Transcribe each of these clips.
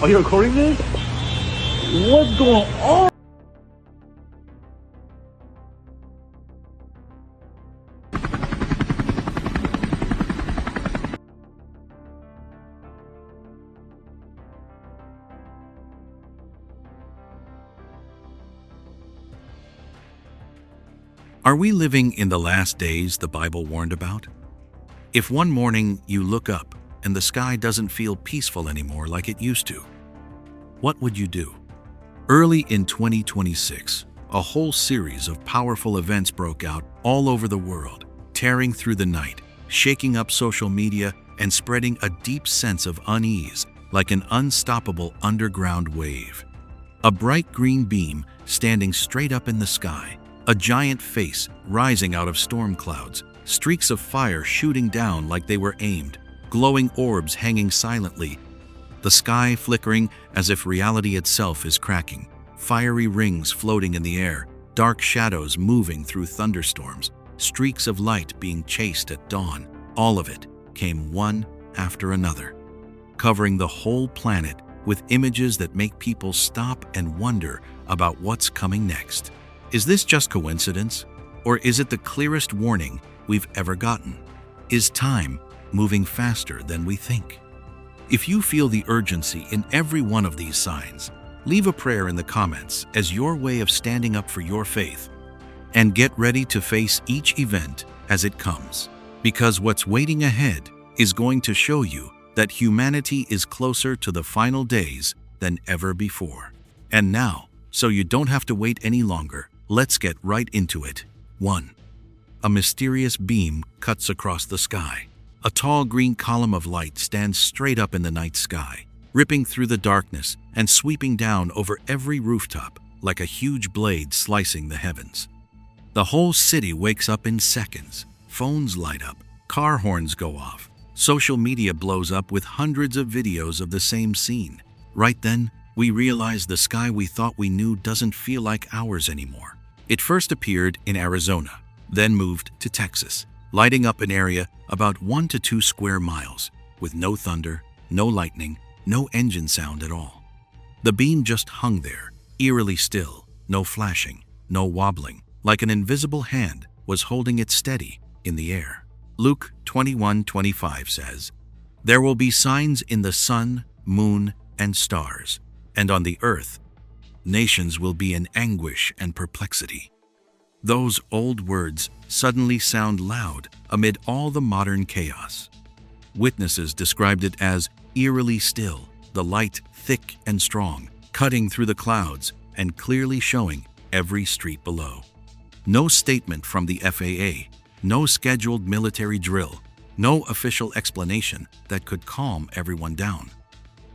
Are you recording this? What's going on? Are we living in the last days the Bible warned about? If one morning you look up and the sky doesn't feel peaceful anymore like it used to, what would you do? Early in 2026, a whole series of powerful events broke out all over the world, tearing through the night, shaking up social media, and spreading a deep sense of unease like an unstoppable underground wave. A bright green beam standing straight up in the sky, a giant face rising out of storm clouds, streaks of fire shooting down like they were aimed, glowing orbs hanging silently, the sky flickering as if reality itself is cracking, fiery rings floating in the air, dark shadows moving through thunderstorms, streaks of light being chased at dawn. All of it came one after another, covering the whole planet with images that make people stop and wonder about what's coming next. Is this just coincidence, or is it the clearest warning we've ever gotten? Is time moving faster than we think? If you feel the urgency in every one of these signs, leave a prayer in the comments as your way of standing up for your faith. And get ready to face each event as it comes, because what's waiting ahead is going to show you that humanity is closer to the final days than ever before. And now, so you don't have to wait any longer, let's get right into it. 1. A mysterious beam cuts across the sky. A tall green column of light stands straight up in the night sky, ripping through the darkness and sweeping down over every rooftop like a huge blade slicing the heavens. The whole city wakes up in seconds. Phones light up, car horns go off, social media blows up with hundreds of videos of the same scene. Right then, we realize the sky we thought we knew doesn't feel like ours anymore. It first appeared in Arizona, then moved to Texas, lighting up an area about 1 to 2 square miles, with no thunder, no lightning, no engine sound at all. The beam just hung there, eerily still, no flashing, no wobbling, like an invisible hand was holding it steady in the air. Luke 21:25 says, "There will be signs in the sun, moon, and stars, and on the earth, nations will be in anguish and perplexity." Those old words suddenly sound loud amid all the modern chaos. Witnesses described it as eerily still, the light thick and strong, cutting through the clouds and clearly showing every street below. No statement from the FAA, no scheduled military drill, no official explanation that could calm everyone down.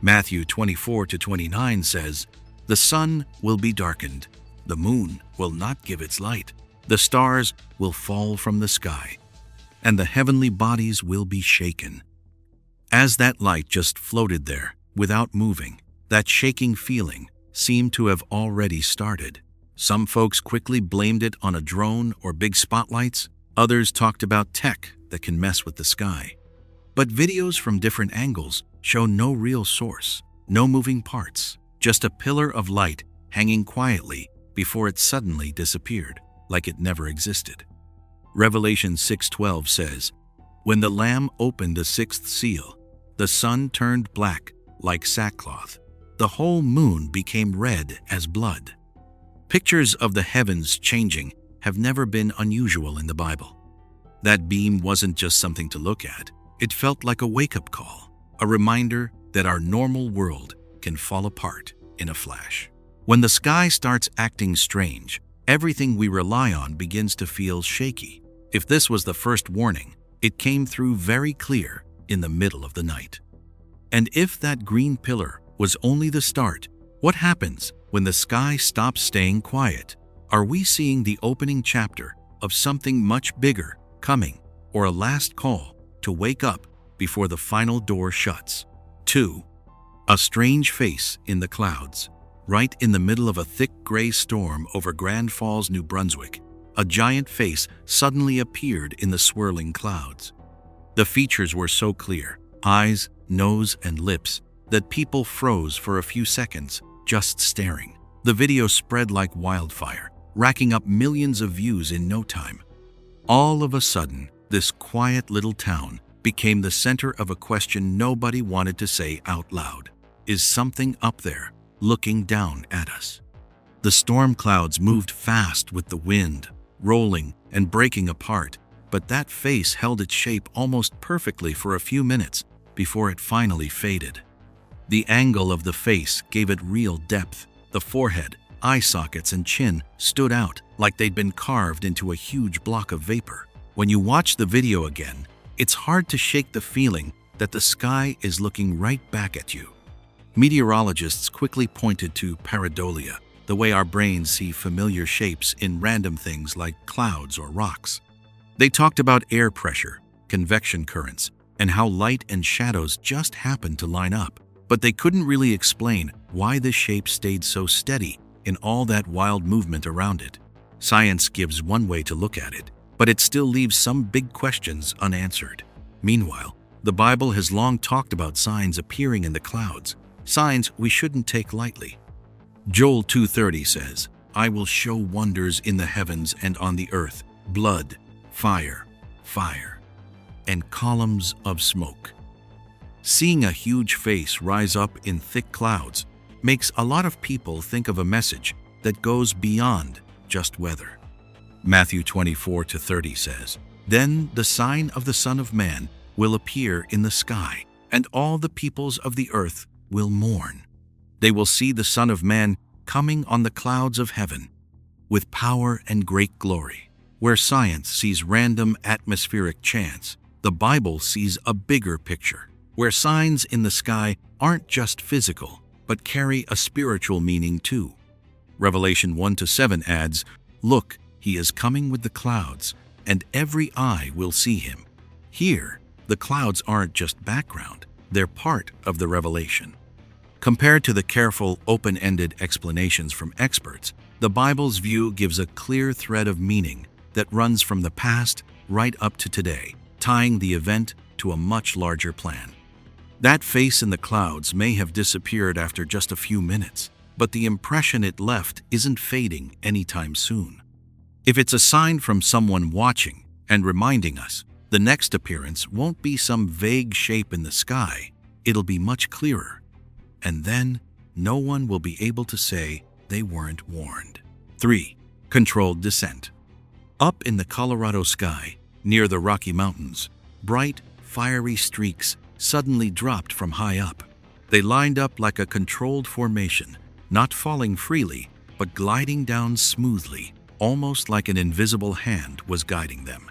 Matthew 24:29 says, "The sun will be darkened, the moon will not give its light, the stars will fall from the sky, and the heavenly bodies will be shaken." As that light just floated there, without moving, that shaking feeling seemed to have already started. Some folks quickly blamed it on a drone or big spotlights. Others talked about tech that can mess with the sky. But videos from different angles show no real source, no moving parts, just a pillar of light hanging quietly before it suddenly disappeared, like it never existed. Revelation 6:12 says, "When the Lamb opened the 6th seal, the sun turned black like sackcloth. The whole moon became red as blood." Pictures of the heavens changing have never been unusual in the Bible. That beam wasn't just something to look at. It felt like a wake-up call, a reminder that our normal world can fall apart in a flash. When the sky starts acting strange, everything we rely on begins to feel shaky. If this was the first warning, it came through very clear in the middle of the night. And if that green pillar was only the start, what happens when the sky stops staying quiet? Are we seeing the opening chapter of something much bigger coming, or a last call to wake up before the final door shuts? 2. A strange face in the clouds. Right in the middle of a thick gray storm over Grand Falls, New Brunswick, a giant face suddenly appeared in the swirling clouds. The features were so clear, eyes, nose, and lips, that people froze for a few seconds, just staring. The video spread like wildfire, racking up millions of views in no time. All of a sudden, this quiet little town became the center of a question nobody wanted to say out loud. Is something up there, looking down at us? The storm clouds moved fast with the wind, rolling and breaking apart, but that face held its shape almost perfectly for a few minutes before it finally faded. The angle of the face gave it real depth. The forehead, eye sockets, and chin stood out like they'd been carved into a huge block of vapor. When you watch the video again, it's hard to shake the feeling that the sky is looking right back at you. Meteorologists quickly pointed to pareidolia, the way our brains see familiar shapes in random things like clouds or rocks. They talked about air pressure, convection currents, and how light and shadows just happened to line up. But they couldn't really explain why the shape stayed so steady in all that wild movement around it. Science gives one way to look at it, but it still leaves some big questions unanswered. Meanwhile, the Bible has long talked about signs appearing in the clouds, signs we shouldn't take lightly. Joel 2:30 says, "I will show wonders in the heavens and on the earth, blood, fire, and columns of smoke." Seeing a huge face rise up in thick clouds makes a lot of people think of a message that goes beyond just weather. Matthew 24:30 says, "Then the sign of the Son of Man will appear in the sky, and all the peoples of the earth will mourn. They will see the Son of Man coming on the clouds of heaven with power and great glory." Where science sees random atmospheric chance, the Bible sees a bigger picture, where signs in the sky aren't just physical, but carry a spiritual meaning too. Revelation 1-7 adds, "Look, he is coming with the clouds, and every eye will see him." Here, the clouds aren't just background, they're part of the revelation. Compared to the careful, open-ended explanations from experts, the Bible's view gives a clear thread of meaning that runs from the past right up to today, tying the event to a much larger plan. That face in the clouds may have disappeared after just a few minutes, but the impression it left isn't fading anytime soon. If it's a sign from someone watching and reminding us, the next appearance won't be some vague shape in the sky, it'll be much clearer. And then, no one will be able to say they weren't warned. 3. Controlled descent. Up in the Colorado sky, near the Rocky Mountains, bright, fiery streaks suddenly dropped from high up. They lined up like a controlled formation, not falling freely, but gliding down smoothly, almost like an invisible hand was guiding them.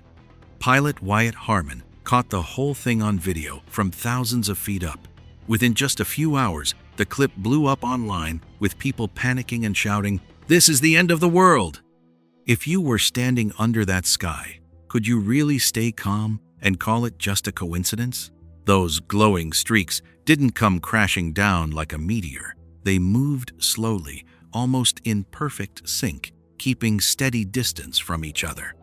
Pilot Wyatt Harmon caught the whole thing on video from thousands of feet up. Within just a few hours, the clip blew up online with people panicking and shouting, "This is the end of the world!" If you were standing under that sky, could you really stay calm and call it just a coincidence? Those glowing streaks didn't come crashing down like a meteor. They moved slowly, almost in perfect sync, keeping steady distance from each other.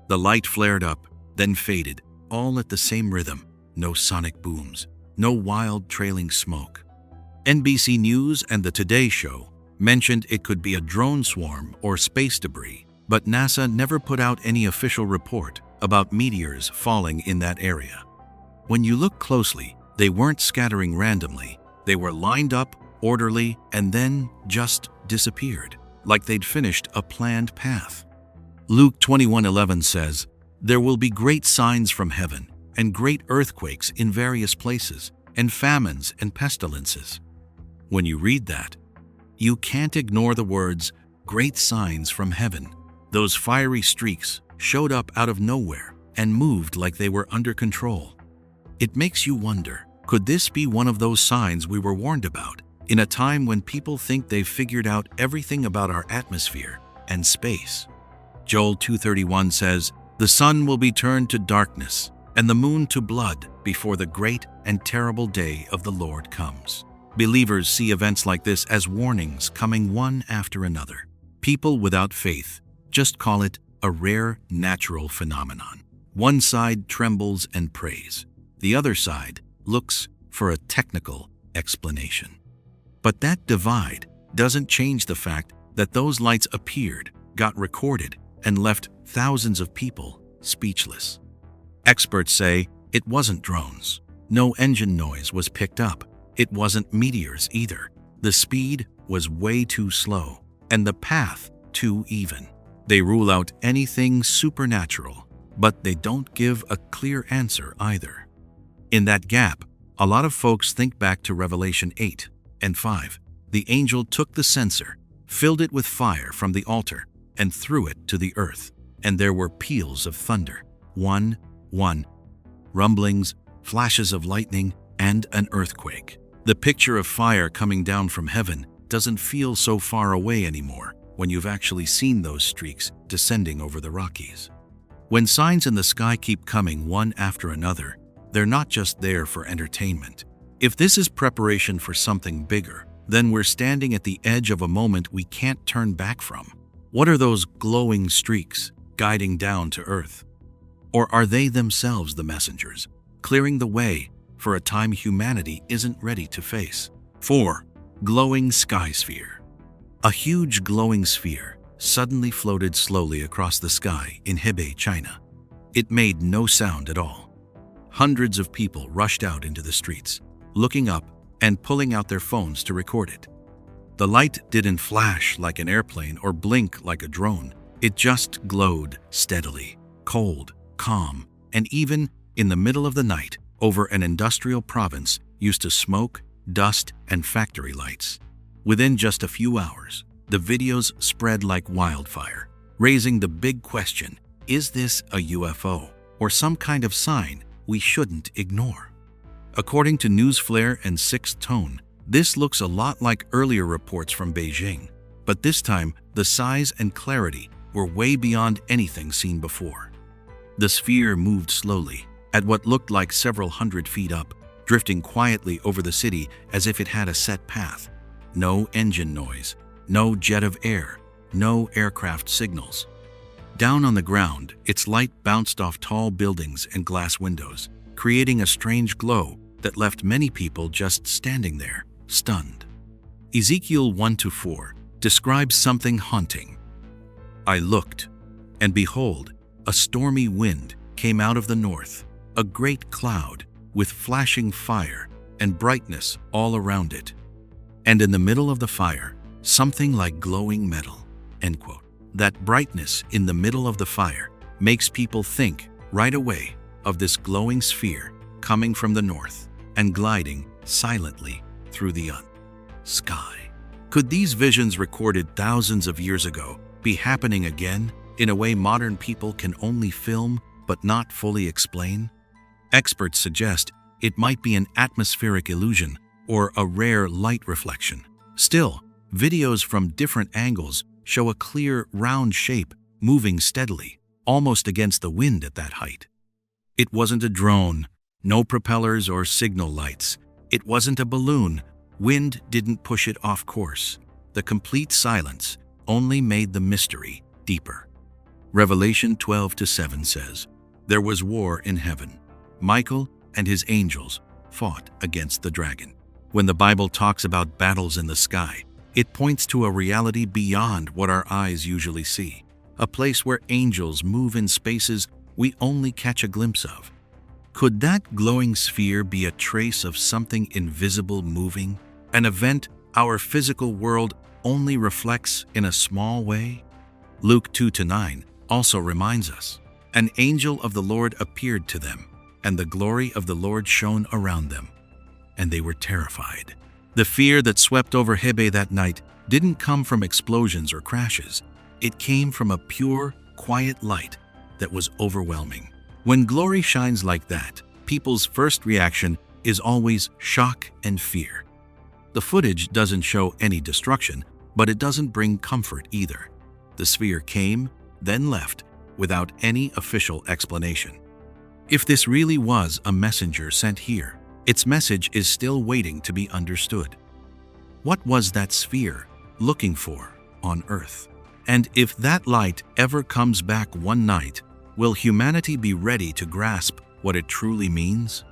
The light flared up, then faded, all at the same rhythm. No sonic booms, no wild trailing smoke. NBC News and The Today Show mentioned it could be a drone swarm or space debris, but NASA never put out any official report about meteors falling in that area. When you look closely, they weren't scattering randomly. They were lined up, orderly, and then just disappeared, like they'd finished a planned path. Luke 21:11 says, "There will be great signs from heaven, and great earthquakes in various places, and famines and pestilences." When you read that, you can't ignore the words, "great signs from heaven." Those fiery streaks showed up out of nowhere and moved like they were under control. It makes you wonder, could this be one of those signs we were warned about, in a time when people think they've figured out everything about our atmosphere and space? Joel 2:31 says, "The sun will be turned to darkness, and the moon to blood before the great and terrible day of the Lord comes." Believers see events like this as warnings coming one after another. People without faith just call it a rare natural phenomenon. One side trembles and prays. The other side looks for a technical, explanation. But that divide doesn't change the fact that those lights appeared, got recorded, and left thousands of people speechless. Experts say it wasn't drones. No engine noise was picked up. It wasn't meteors either. The speed was way too slow, and the path too even. They rule out anything supernatural, but they don't give a clear answer either. In that gap, a lot of folks think back to Revelation 8 and 5. The angel took the censer, filled it with fire from the altar, and threw it to the earth. And there were peals of thunder, one, rumblings, flashes of lightning, and an earthquake. The picture of fire coming down from heaven doesn't feel so far away anymore when you've actually seen those streaks descending over the Rockies. When signs in the sky keep coming one after another, they're not just there for entertainment. If this is preparation for something bigger, then we're standing at the edge of a moment we can't turn back from. What are those glowing streaks guiding down to earth? Or are they themselves the messengers, clearing the way for a time humanity isn't ready to face? 4. Glowing sky sphere. A huge glowing sphere suddenly floated slowly across the sky in Hebei, China. It made no sound at all. Hundreds of people rushed out into the streets, looking up and pulling out their phones to record it. The light didn't flash like an airplane or blink like a drone. It just glowed steadily, cold, calm, and even in the middle of the night over an industrial province used to smoke, dust, and factory lights. Within just a few hours, the videos spread like wildfire, raising the big question, is this a UFO or some kind of sign we shouldn't ignore? According to Newsflare and Sixth Tone, this looks a lot like earlier reports from Beijing, but this time the size and clarity were way beyond anything seen before. The sphere moved slowly, at what looked like several hundred feet up, drifting quietly over the city as if it had a set path. No engine noise, no jet of air, no aircraft signals. Down on the ground, its light bounced off tall buildings and glass windows, creating a strange glow that left many people just standing there, stunned. Ezekiel 1-4 describes something haunting. I looked, and behold, a stormy wind came out of the north, a great cloud with flashing fire and brightness all around it. And in the middle of the fire, something like glowing metal. End quote. That brightness in the middle of the fire makes people think right away of this glowing sphere coming from the north and gliding silently through the sky. Could these visions recorded thousands of years ago be happening again in a way modern people can only film but not fully explain? Experts suggest it might be an atmospheric illusion or a rare light reflection. Still, videos from different angles show a clear, round shape moving steadily, almost against the wind at that height. It wasn't a drone, no propellers or signal lights. It wasn't a balloon. Wind didn't push it off course. The complete silence only made the mystery deeper. Revelation 12-7 says, "There was war in heaven. Michael and his angels fought against the dragon." When the Bible talks about battles in the sky, it points to a reality beyond what our eyes usually see, a place where angels move in spaces we only catch a glimpse of. Could that glowing sphere be a trace of something invisible moving, an event our physical world only reflects in a small way? Luke 2-9 also reminds us, "An angel of the Lord appeared to them, and the glory of the Lord shone around them, and they were terrified." The fear that swept over Hebei that night didn't come from explosions or crashes. It came from a pure, quiet light that was overwhelming. When glory shines like that, people's first reaction is always shock and fear. The footage doesn't show any destruction, but it doesn't bring comfort either. The sphere came, then left, without any official explanation. If this really was a messenger sent here, its message is still waiting to be understood. What was that sphere looking for on Earth? And if that light ever comes back one night, will humanity be ready to grasp what it truly means?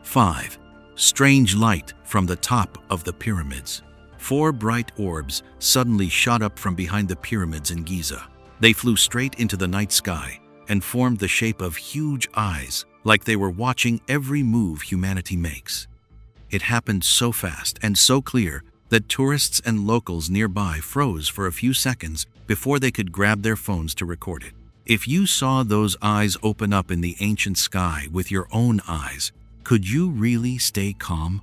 5. Strange light from the top of the pyramids. 4 bright orbs suddenly shot up from behind the pyramids in Giza. They flew straight into the night sky and formed the shape of huge eyes, like they were watching every move humanity makes. It happened so fast and so clear that tourists and locals nearby froze for a few seconds before they could grab their phones to record it. If you saw those eyes open up in the ancient sky with your own eyes, could you really stay calm?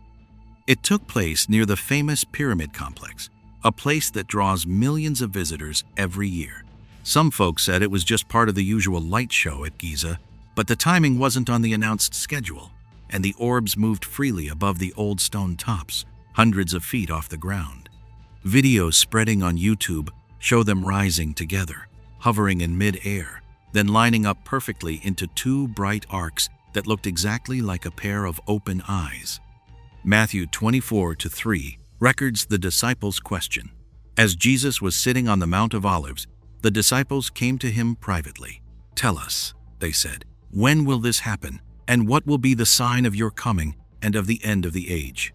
It took place near the famous pyramid complex, a place that draws millions of visitors every year. Some folks said it was just part of the usual light show at Giza, but the timing wasn't on the announced schedule, and the orbs moved freely above the old stone tops, hundreds of feet off the ground. Videos spreading on YouTube show them rising together, hovering in mid-air, then lining up perfectly into 2 bright arcs that looked exactly like a pair of open eyes. Matthew 24:3 records the disciples' question. As Jesus was sitting on the Mount of Olives, the disciples came to him privately. "Tell us," they said, "when will this happen, and what will be the sign of your coming and of the end of the age?"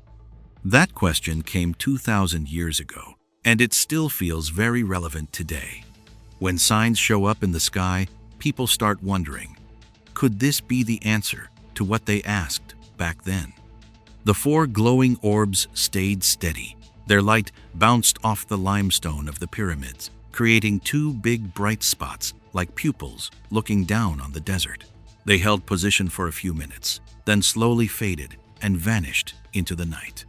That question came 2,000 years ago, and it still feels very relevant today. When signs show up in the sky, people start wondering, could this be the answer to what they asked back then? The 4 glowing orbs stayed steady. Their light bounced off the limestone of the pyramids, creating 2 big bright spots like pupils looking down on the desert. They held position for a few minutes, then slowly faded and vanished into the night.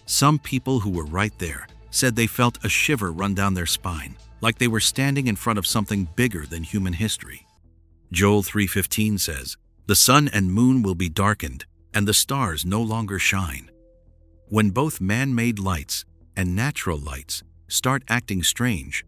Some people who were right there said they felt a shiver run down their spine, like they were standing in front of something bigger than human history. Joel 3:15 says, "The sun and moon will be darkened, and the stars no longer shine." When both man-made lights and natural lights start acting strange,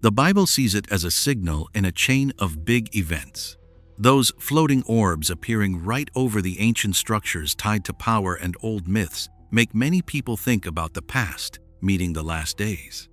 the Bible sees it as a signal in a chain of big events. Those floating orbs appearing right over the ancient structures tied to power and old myths make many people think about the past meeting the last days.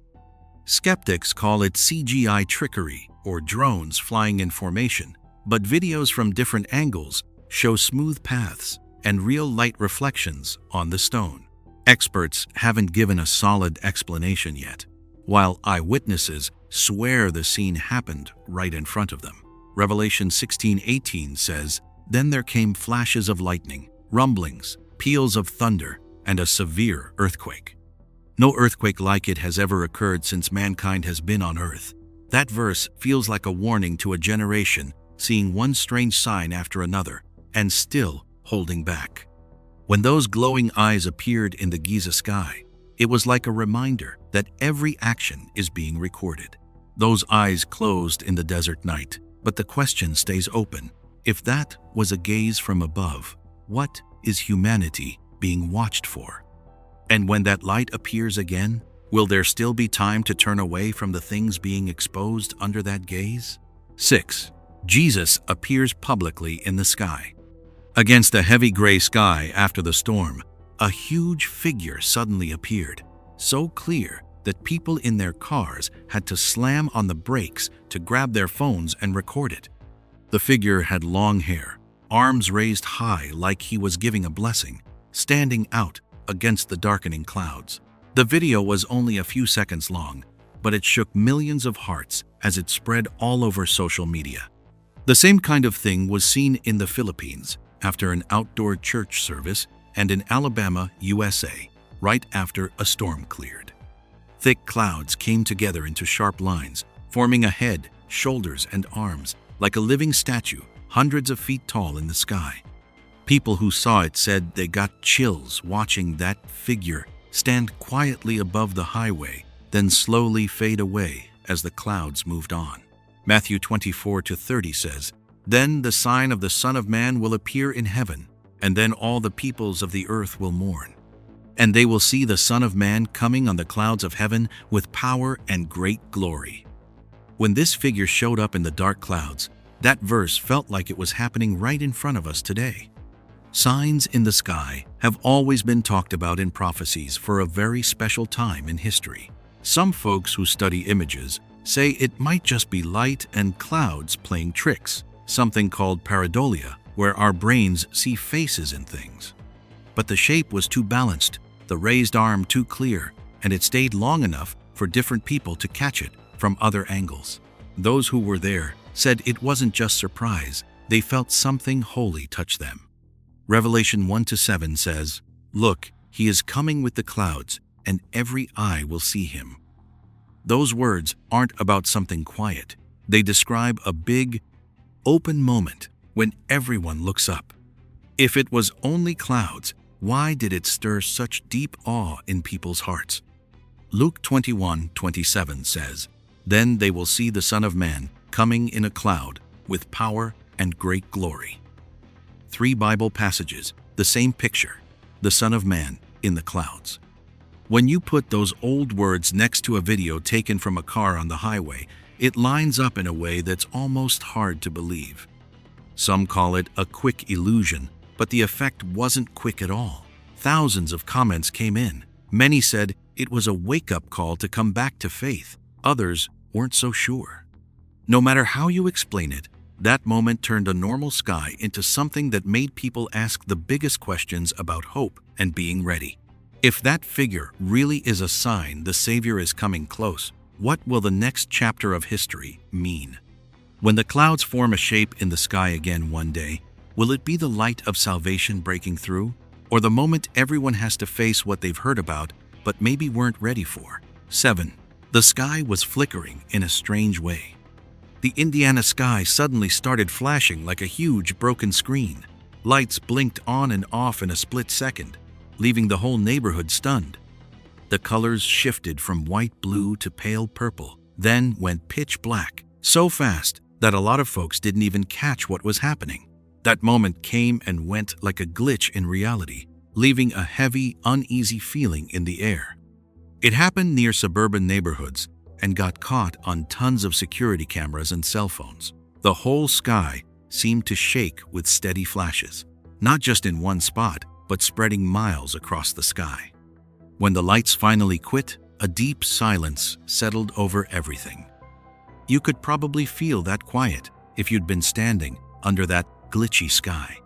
Skeptics call it CGI trickery or drones flying in formation, but videos from different angles show smooth paths and real light reflections on the stone. Experts haven't given a solid explanation yet, while eyewitnesses swear the scene happened right in front of them. Revelation 16:18 says, "Then there came flashes of lightning, rumblings, peals of thunder, and a severe earthquake." No earthquake like it has ever occurred since mankind has been on earth. That verse feels like a warning to a generation seeing one strange sign after another and still holding back. When those glowing eyes appeared in the Giza sky, it was like a reminder that every action is being recorded. Those eyes closed in the desert night, but the question stays open. If that was a gaze from above, what is humanity being watched for? And when that light appears again, will there still be time to turn away from the things being exposed under that gaze? 6. Jesus appears publicly in the sky. Against a heavy gray sky after the storm, a huge figure suddenly appeared, so clear that people in their cars had to slam on the brakes to grab their phones and record it. The figure had long hair, arms raised high like he was giving a blessing, standing out against the darkening clouds. The video was only a few seconds long, but it shook millions of hearts as it spread all over social media. The same kind of thing was seen in the Philippines after an outdoor church service and in Alabama, USA, right after a storm cleared. Thick clouds came together into sharp lines, forming a head, shoulders, and arms like a living statue hundreds of feet tall in the sky. People who saw it said they got chills watching that figure stand quietly above the highway, then slowly fade away as the clouds moved on. Matthew 24:30 says, "Then the sign of the Son of Man will appear in heaven, and then all the peoples of the earth will mourn. And they will see the Son of Man coming on the clouds of heaven with power and great glory." When this figure showed up in the dark clouds, that verse felt like it was happening right in front of us today. Signs in the sky have always been talked about in prophecies for a very special time in history. Some folks who study images say it might just be light and clouds playing tricks, something called pareidolia, where our brains see faces in things. but the shape was too balanced, the raised arm too clear, and it stayed long enough for different people to catch it from other angles. Those who were there said it wasn't just surprise, they felt something holy touch them. Revelation 1-7 says, "Look, he is coming with the clouds, and every eye will see him." Those words aren't about something quiet. They describe a big, open moment when everyone looks up. If it was only clouds, why did it stir such deep awe in people's hearts? Luke 21:27 says, "Then they will see the Son of Man coming in a cloud with power and great glory." 3 Bible passages, the same picture, the Son of Man in the clouds. When you put those old words next to a video taken from a car on the highway, it lines up in a way that's almost hard to believe. Some call it a quick illusion, but the effect wasn't quick at all. Thousands of comments came in. Many said it was a wake-up call to come back to faith. Others weren't so sure. No matter how you explain it, that moment turned a normal sky into something that made people ask the biggest questions about hope and being ready. If that figure really is a sign the Savior is coming close, what will the next chapter of history mean? When the clouds form a shape in the sky again one day, will it be the light of salvation breaking through? Or the moment everyone has to face what they've heard about but maybe weren't ready for? 7. The sky was flickering in a strange way. The Indiana sky suddenly started flashing like a huge broken screen. Lights blinked on and off in a split second, leaving the whole neighborhood stunned. The colors shifted from white-blue to pale purple, then went pitch black, so fast that a lot of folks didn't even catch what was happening. That moment came and went like a glitch in reality, leaving a heavy, uneasy feeling in the air. It happened near suburban neighborhoods and got caught on tons of security cameras and cell phones. The whole sky seemed to shake with steady flashes, not just in one spot, but spreading miles across the sky. When the lights finally quit, a deep silence settled over everything. You could probably feel that quiet if you'd been standing under that glitchy sky.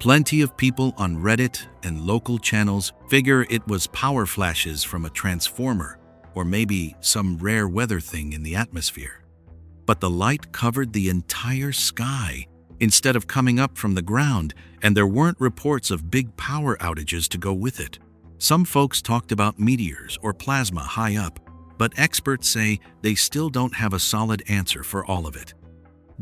Plenty of people on Reddit and local channels figure it was power flashes from a transformer or maybe some rare weather thing in the atmosphere. But the light covered the entire sky instead of coming up from the ground, and there weren't reports of big power outages to go with it. Some folks talked about meteors or plasma high up, but experts say they still don't have a solid answer for all of it.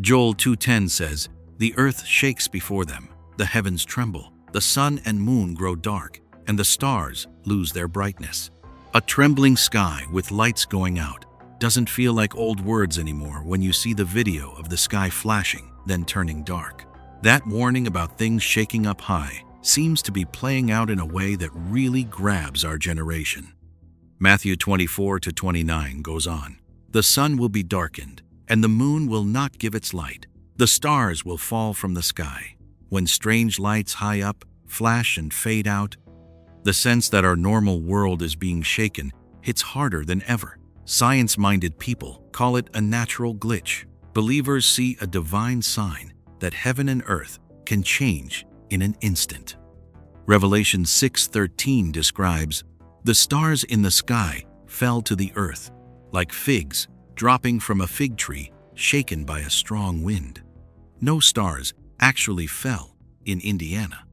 Joel 2:10 says, "The earth shakes before them, the heavens tremble, the sun and moon grow dark, and the stars lose their brightness." A trembling sky with lights going out doesn't feel like old words anymore when you see the video of the sky flashing, then turning dark. That warning about things shaking up high seems to be playing out in a way that really grabs our generation. Matthew 24-29 goes on, "The sun will be darkened, and the moon will not give its light. The stars will fall from the sky. When strange lights high up flash and fade out, the sense that our normal world is being shaken hits harder than ever. Science-minded people call it a natural glitch. Believers see a divine sign that heaven and earth can change in an instant." Revelation 6:13 describes, "The stars in the sky fell to the earth, like figs dropping from a fig tree shaken by a strong wind." No stars actually fell in Indiana.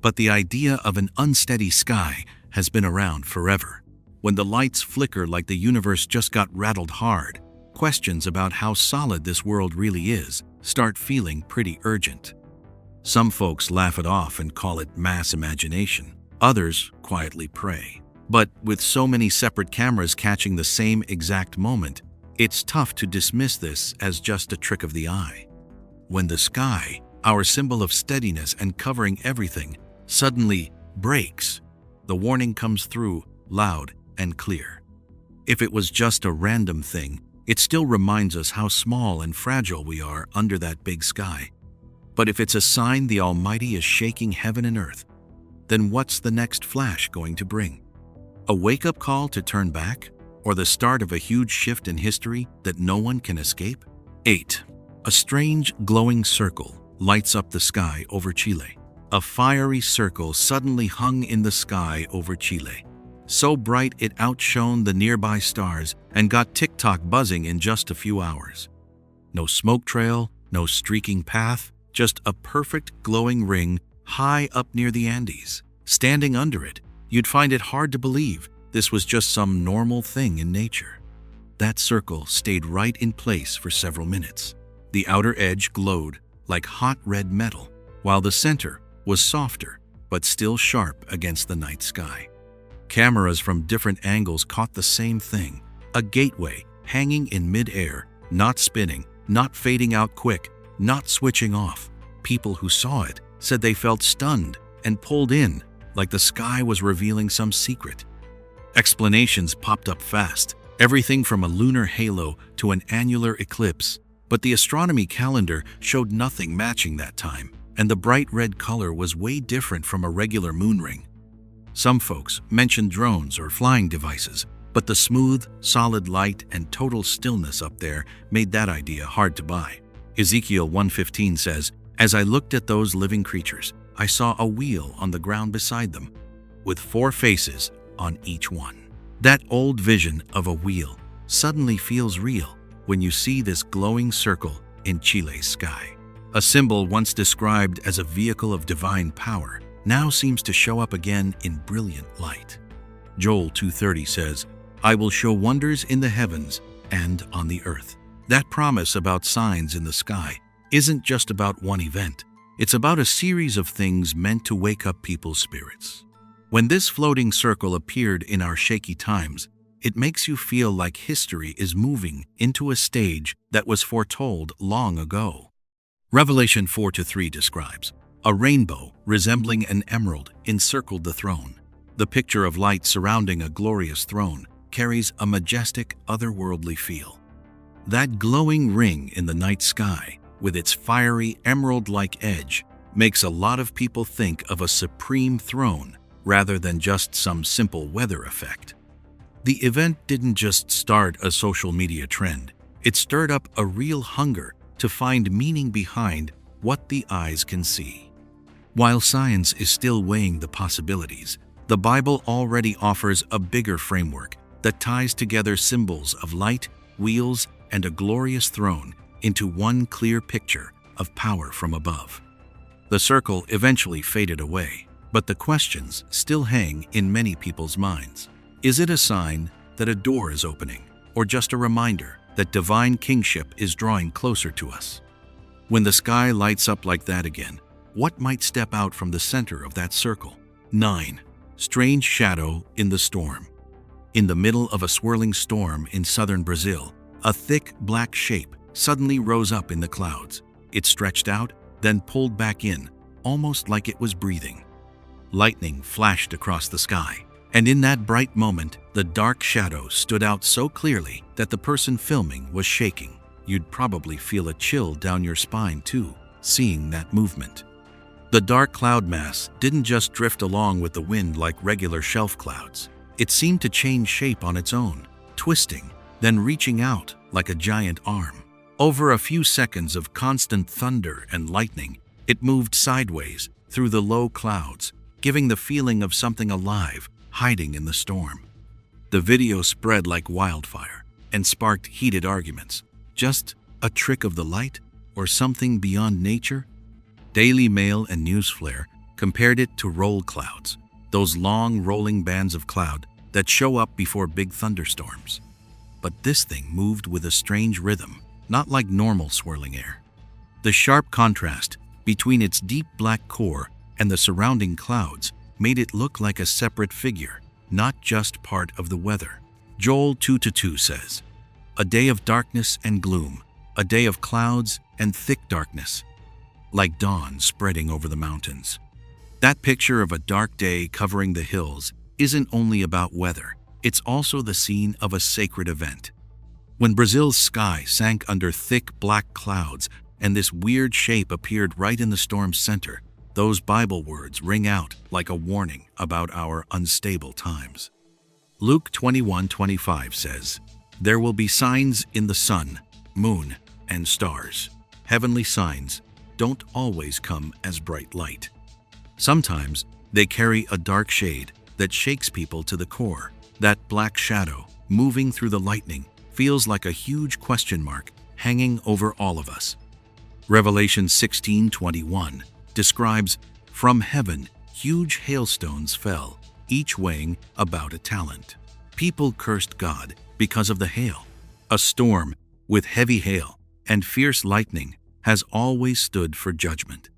But the idea of an unsteady sky has been around forever. When the lights flicker like the universe just got rattled hard, questions about how solid this world really is start feeling pretty urgent. Some folks laugh it off and call it mass imagination. Others quietly pray. But with so many separate cameras catching the same exact moment, it's tough to dismiss this as just a trick of the eye. When the sky, our symbol of steadiness and covering everything, suddenly breaks, the warning comes through loud and clear. If it was just a random thing, it still reminds us how small and fragile we are under that big sky. But if it's a sign the Almighty is shaking heaven and earth, then what's the next flash going to bring? A wake-up call to turn back? Or the start of a huge shift in history that no one can escape? 8. A strange glowing circle lights up the sky over Chile. a fiery circle suddenly hung in the sky over Chile. So bright it outshone the nearby stars and got TikTok buzzing in just a few hours. No smoke trail, no streaking path, just a perfect glowing ring high up near the Andes. Standing under it, you'd find it hard to believe this was just some normal thing in nature. That circle stayed right in place for several minutes. The outer edge glowed like hot red metal, while the center was softer but still sharp against the night sky. Cameras from different angles caught the same thing, a gateway hanging in mid-air, not spinning, not fading out quick, not switching off. People who saw it said they felt stunned and pulled in, like the sky was revealing some secret. Explanations popped up fast, everything from a lunar halo to an annular eclipse, but the astronomy calendar showed nothing matching that time, and the bright red color was way different from a regular moon ring. Some folks mentioned drones or flying devices, but the smooth, solid light and total stillness up there made that idea hard to buy. Ezekiel 1:15 says, "As I looked at those living creatures, I saw a wheel on the ground beside them, with 4 faces on each one." That old vision of a wheel suddenly feels real when you see this glowing circle in Chile's sky. A symbol once described as a vehicle of divine power now seems to show up again in brilliant light. Joel 2:30 says, "I will show wonders in the heavens and on the earth." That promise about signs in the sky isn't just about one event. It's about a series of things meant to wake up people's spirits. When this floating circle appeared in our shaky times, it makes you feel like history is moving into a stage that was foretold long ago. Revelation 4:3 describes, "A rainbow resembling an emerald encircled the throne." The picture of light surrounding a glorious throne carries a majestic, otherworldly feel. That glowing ring in the night sky, with its fiery, emerald-like edge, makes a lot of people think of a supreme throne rather than just some simple weather effect. The event didn't just start a social media trend, it stirred up a real hunger to find meaning behind what the eyes can see. While science is still weighing the possibilities, the Bible already offers a bigger framework that ties together symbols of light, wheels, and a glorious throne into one clear picture of power from above. The circle eventually faded away, but the questions still hang in many people's minds. Is it a sign that a door is opening, or just a reminder that divine kingship is drawing closer to us? When the sky lights up like that again, what might step out from the center of that circle? 9. Strange shadow in the storm. In the middle of a swirling storm in southern Brazil, a thick black shape suddenly rose up in the clouds. It stretched out, then pulled back in, almost like it was breathing. Lightning flashed across the sky, and in that bright moment, the dark shadow stood out so clearly that the person filming was shaking. You'd probably feel a chill down your spine too, seeing that movement. The dark cloud mass didn't just drift along with the wind like regular shelf clouds. It seemed to change shape on its own, twisting, then reaching out like a giant arm. Over a few seconds of constant thunder and lightning, it moved sideways through the low clouds, giving the feeling of something alive hiding in the storm. The video spread like wildfire and sparked heated arguments. Just a trick of the light or something beyond nature? Daily Mail and Newsflare compared it to roll clouds, those long rolling bands of cloud that show up before big thunderstorms. But this thing moved with a strange rhythm, not like normal swirling air. The sharp contrast between its deep black core and the surrounding clouds made it look like a separate figure, not just part of the weather. Joel 2:2 says, "A day of darkness and gloom, a day of clouds and thick darkness, like dawn spreading over the mountains." That picture of a dark day covering the hills isn't only about weather, it's also the scene of a sacred event. When Brazil's sky sank under thick black clouds and this weird shape appeared right in the storm's center, those Bible words ring out like a warning about our unstable times. Luke 21:25 says, "There will be signs in the sun, moon, and stars." Heavenly signs don't always come as bright light. Sometimes they carry a dark shade that shakes people to the core. That black shadow, moving through the lightning, feels like a huge question mark hanging over all of us. Revelation 16:21 describes, "From heaven, huge hailstones fell, each weighing about a talent." People cursed God because of the hail. A storm with heavy hail and fierce lightning has always stood for judgment.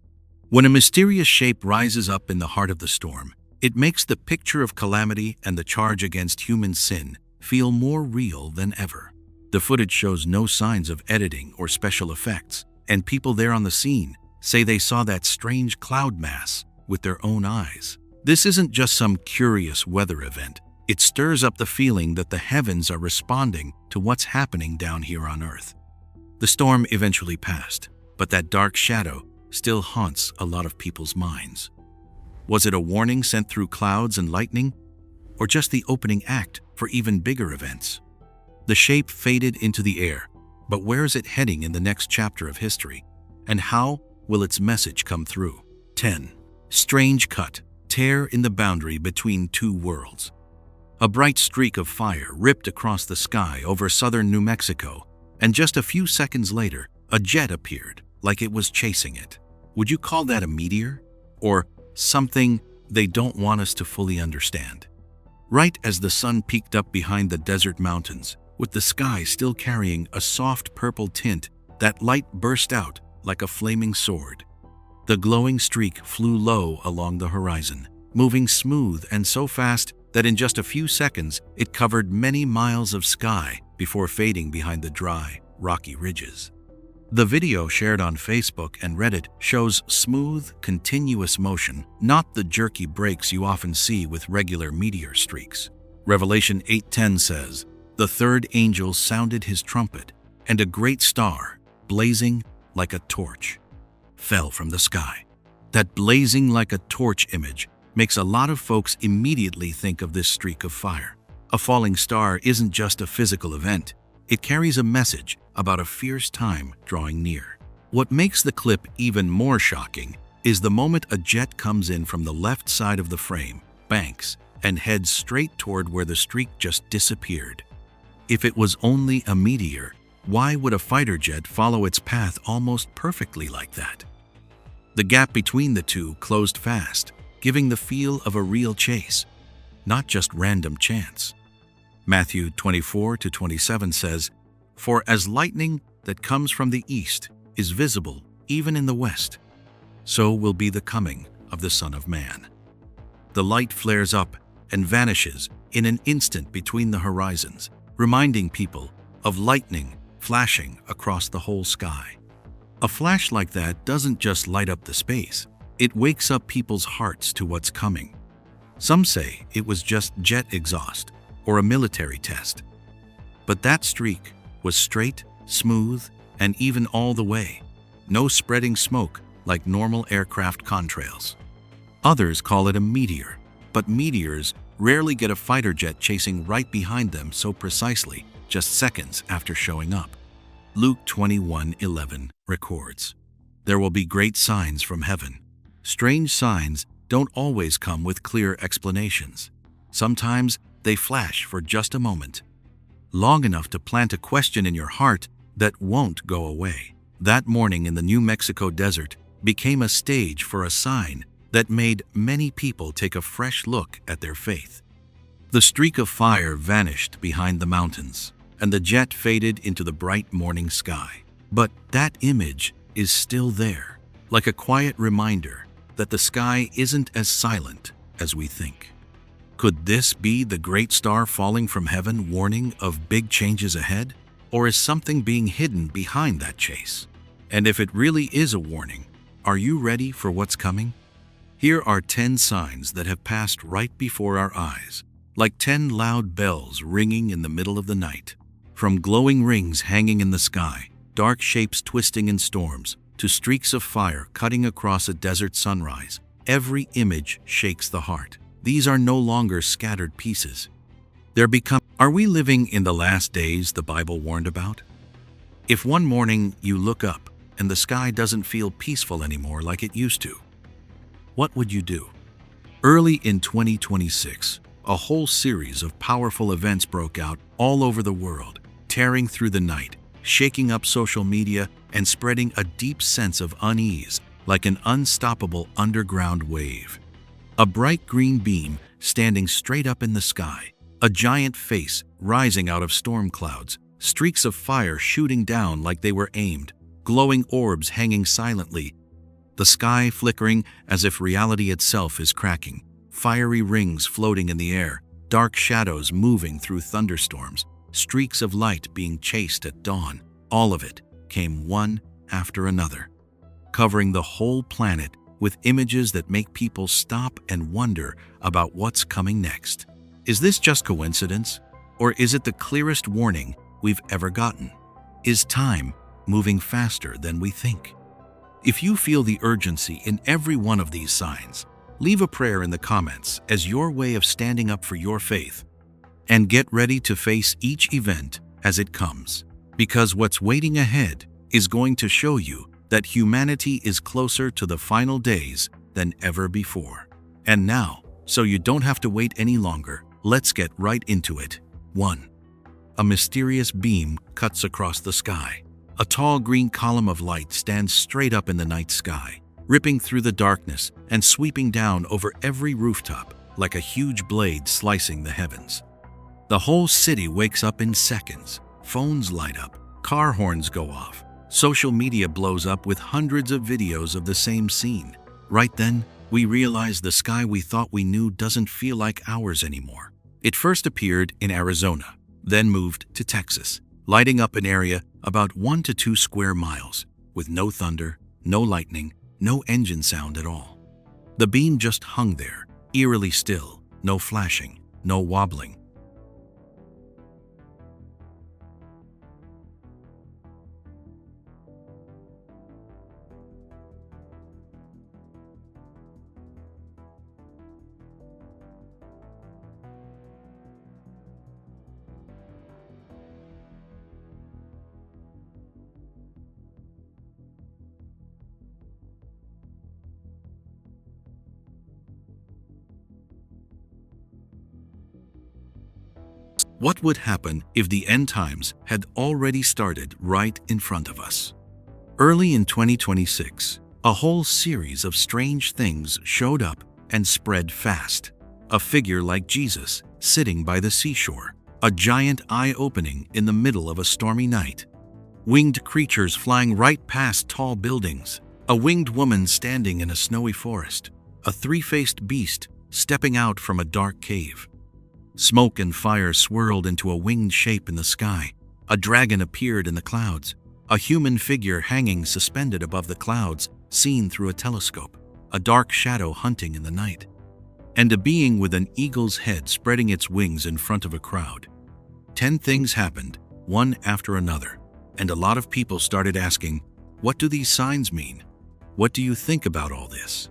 When a mysterious shape rises up in the heart of the storm, it makes the picture of calamity and the charge against human sin feel more real than ever. The footage shows no signs of editing or special effects, and people there on the scene say they saw that strange cloud mass with their own eyes. This isn't just some curious weather event. It stirs up the feeling that the heavens are responding to what's happening down here on earth. The storm eventually passed, but that dark shadow still haunts a lot of people's minds. Was it a warning sent through clouds and lightning, or just the opening act for even bigger events? The shape faded into the air, but where is it heading in the next chapter of history? And how will its message come through? 10. Strange cut, tear in the boundary between two worlds. A bright streak of fire ripped across the sky over southern New Mexico, and just a few seconds later, a jet appeared, like it was chasing it. Would you call that a meteor? Or something they don't want us to fully understand? Right as the sun peaked up behind the desert mountains, with the sky still carrying a soft purple tint, that light burst out like a flaming sword. The glowing streak flew low along the horizon, moving smooth and so fast that in just a few seconds it covered many miles of sky before fading behind the dry, rocky ridges. The video shared on Facebook and Reddit shows smooth, continuous motion, not the jerky breaks you often see with regular meteor streaks. Revelation 8:10 says, "The third angel sounded his trumpet, and a great star, blazing like a torch, fell from the sky." That blazing like a torch image makes a lot of folks immediately think of this streak of fire. A falling star isn't just a physical event. It carries a message about a fierce time drawing near. What makes the clip even more shocking is the moment a jet comes in from the left side of the frame, banks, and heads straight toward where the streak just disappeared. If it was only a meteor, why would a fighter jet follow its path almost perfectly like that? The gap between the two closed fast, giving the feel of a real chase, not just random chance. Matthew 24-27 says, "For as lightning that comes from the east is visible even in the west, so will be the coming of the Son of Man." The light flares up and vanishes in an instant between the horizons, reminding people of lightning flashing across the whole sky. A flash like that doesn't just light up the space, it wakes up people's hearts to what's coming. Some say it was just jet exhaust or a military test. But that streak was straight, smooth, and even all the way. No spreading smoke like normal aircraft contrails. Others call it a meteor, but meteors rarely get a fighter jet chasing right behind them so precisely, just seconds after showing up. Luke 21:11 records, "There will be great signs from heaven." Strange signs don't always come with clear explanations. Sometimes they flash for just a moment, long enough to plant a question in your heart that won't go away. That morning in the New Mexico desert became a stage for a sign that made many people take a fresh look at their faith. The streak of fire vanished behind the mountains, and the jet faded into the bright morning sky. But that image is still there, like a quiet reminder that the sky isn't as silent as we think. Could this be the great star falling from heaven warning of big changes ahead? Or is something being hidden behind that chase? And if it really is a warning, are you ready for what's coming? Here are 10 signs that have passed right before our eyes, like 10 loud bells ringing in the middle of the night. From glowing rings hanging in the sky, dark shapes twisting in storms, to streaks of fire cutting across a desert sunrise, every image shakes the heart. These are no longer scattered pieces. Are we living in the last days the Bible warned about? If one morning you look up and the sky doesn't feel peaceful anymore like it used to, what would you do? Early in 2026, a whole series of powerful events broke out all over the world, tearing through the night, shaking up social media, and spreading a deep sense of unease like an unstoppable underground wave. A bright green beam standing straight up in the sky, a giant face rising out of storm clouds, streaks of fire shooting down like they were aimed, glowing orbs hanging silently, the sky flickering as if reality itself is cracking, fiery rings floating in the air, dark shadows moving through thunderstorms, streaks of light being chased at dawn. All of it came one after another, covering the whole planet with images that make people stop and wonder about what's coming next. Is this just coincidence? Or is it the clearest warning we've ever gotten? Is time moving faster than we think? If you feel the urgency in every one of these signs, leave a prayer in the comments as your way of standing up for your faith. And get ready to face each event as it comes, because what's waiting ahead is going to show you that humanity is closer to the final days than ever before. And now, so you don't have to wait any longer, let's get right into it. 1. A mysterious beam cuts across the sky. A tall green column of light stands straight up in the night sky, ripping through the darkness and sweeping down over every rooftop like a huge blade slicing the heavens. The whole city wakes up in seconds. Phones light up, car horns go off, social media blows up with hundreds of videos of the same scene. Right then, we realize the sky we thought we knew doesn't feel like ours anymore. It first appeared in Arizona, then moved to Texas, lighting up an area about 1 to 2 square miles, with no thunder, no lightning, no engine sound at all. The beam just hung there, eerily still, no flashing, no wobbling. What would happen if the end times had already started right in front of us? Early in 2026, a whole series of strange things showed up and spread fast. A figure like Jesus sitting by the seashore, a giant eye opening in the middle of a stormy night, winged creatures flying right past tall buildings, a winged woman standing in a snowy forest, a three-faced beast stepping out from a dark cave. Smoke and fire swirled into a winged shape in the sky. A dragon appeared in the clouds, a human figure hanging suspended above the clouds, seen through a telescope, a dark shadow hunting in the night, and a being with an eagle's head spreading its wings in front of a crowd. 10 things happened, one after another, and a lot of people started asking, what do these signs mean? What do you think about all this?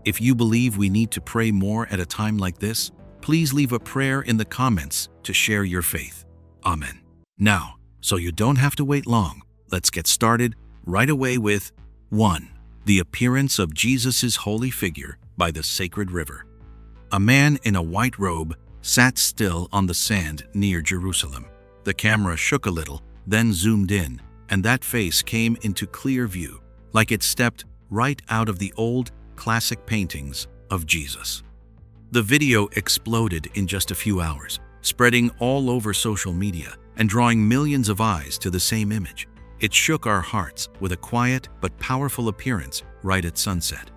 If you believe we need to pray more at a time like this, please leave a prayer in the comments to share your faith. Amen. Now, so you don't have to wait long, let's get started right away with 1. The appearance of Jesus' holy figure by the sacred river. A man in a white robe sat still on the sand near Jerusalem. The camera shook a little, then zoomed in, and that face came into clear view, like it stepped right out of the old, classic paintings of Jesus. The video exploded in just a few hours, spreading all over social media and drawing millions of eyes to the same image. It shook our hearts with a quiet but powerful appearance right at sunset.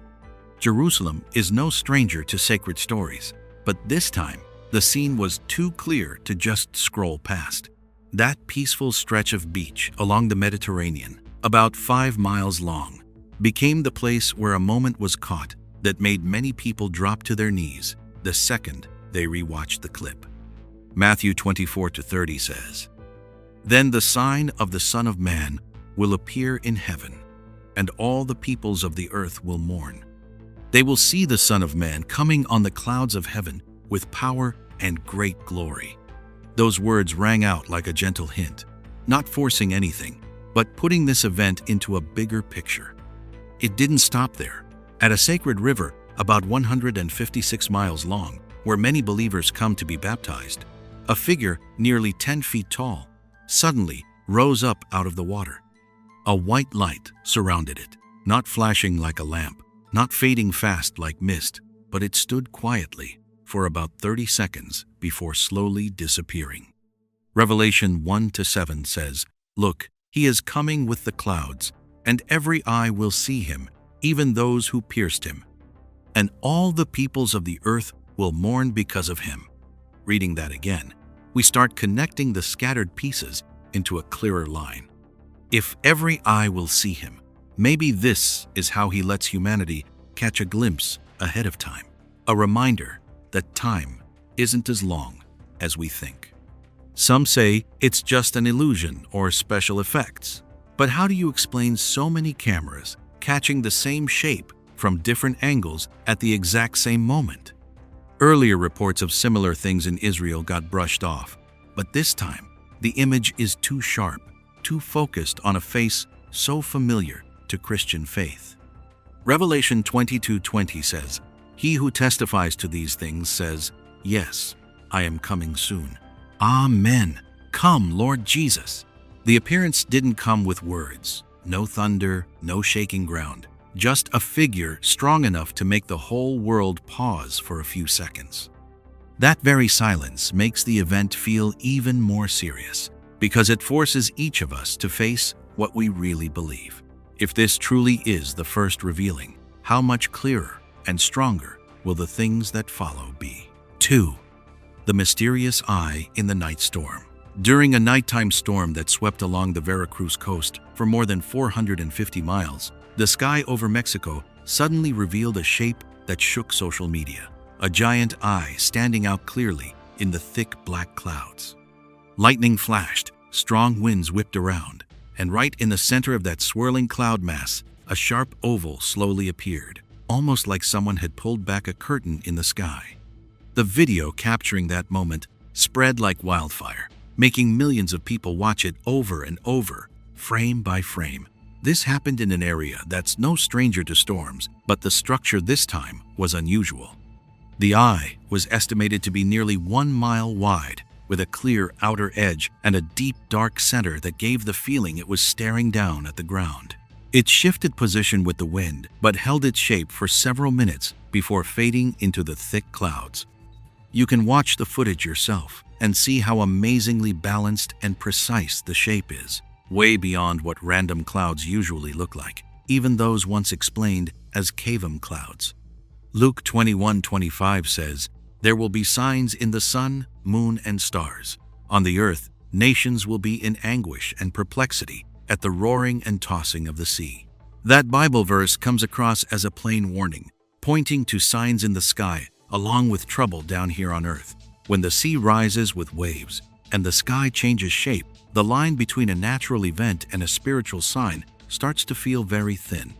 Jerusalem is no stranger to sacred stories, but this time, the scene was too clear to just scroll past. That peaceful stretch of beach along the Mediterranean, about 5 miles long, became the place where a moment was caught that made many people drop to their knees the second they rewatched the clip. Matthew 24-30 says, "Then the sign of the Son of Man will appear in heaven, and all the peoples of the earth will mourn. They will see the Son of Man coming on the clouds of heaven with power and great glory." Those words rang out like a gentle hint, not forcing anything, but putting this event into a bigger picture. It didn't stop there. At a sacred river, about 156 miles long, where many believers come to be baptized, a figure nearly 10 feet tall suddenly rose up out of the water. A white light surrounded it, not flashing like a lamp, not fading fast like mist, but it stood quietly for about 30 seconds before slowly disappearing. Revelation 1-7 says, "Look, he is coming with the clouds, and every eye will see him, even those who pierced him. And all the peoples of the earth will mourn because of him." Reading that again, we start connecting the scattered pieces into a clearer line. If every eye will see him, maybe this is how he lets humanity catch a glimpse ahead of time. A reminder that time isn't as long as we think. Some say it's just an illusion or special effects. But how do you explain so many cameras catching the same shape from different angles at the exact same moment? Earlier reports of similar things in Israel got brushed off, but this time the image is too sharp, too focused on a face so familiar to Christian faith. Revelation 22:20 says, "He who testifies to these things says, 'Yes, I am coming soon.' Amen. Come, Lord Jesus." The appearance didn't come with words, no thunder, no shaking ground, just a figure strong enough to make the whole world pause for a few seconds. That very silence makes the event feel even more serious, because it forces each of us to face what we really believe. If this truly is the first revealing, how much clearer and stronger will the things that follow be? 2. The mysterious eye in the night storm. During a nighttime storm that swept along the Veracruz coast for more than 450 miles, the sky over Mexico suddenly revealed a shape that shook social media. A giant eye standing out clearly in the thick black clouds. Lightning flashed, strong winds whipped around, and right in the center of that swirling cloud mass, a sharp oval slowly appeared, almost like someone had pulled back a curtain in the sky. The video capturing that moment spread like wildfire, making millions of people watch it over and over, frame by frame. This happened in an area that's no stranger to storms, but the structure this time was unusual. The eye was estimated to be nearly 1 mile wide, with a clear outer edge and a deep, dark center that gave the feeling it was staring down at the ground. It shifted position with the wind, but held its shape for several minutes before fading into the thick clouds. You can watch the footage yourself and see how amazingly balanced and precise the shape is, way beyond what random clouds usually look like, even those once explained as cavum clouds. Luke 21:25 says, "There will be signs in the sun, moon, and stars. On the earth, nations will be in anguish and perplexity at the roaring and tossing of the sea." That Bible verse comes across as a plain warning, pointing to signs in the sky along with trouble down here on earth. When the sea rises with waves and the sky changes shape, the line between a natural event and a spiritual sign starts to feel very thin.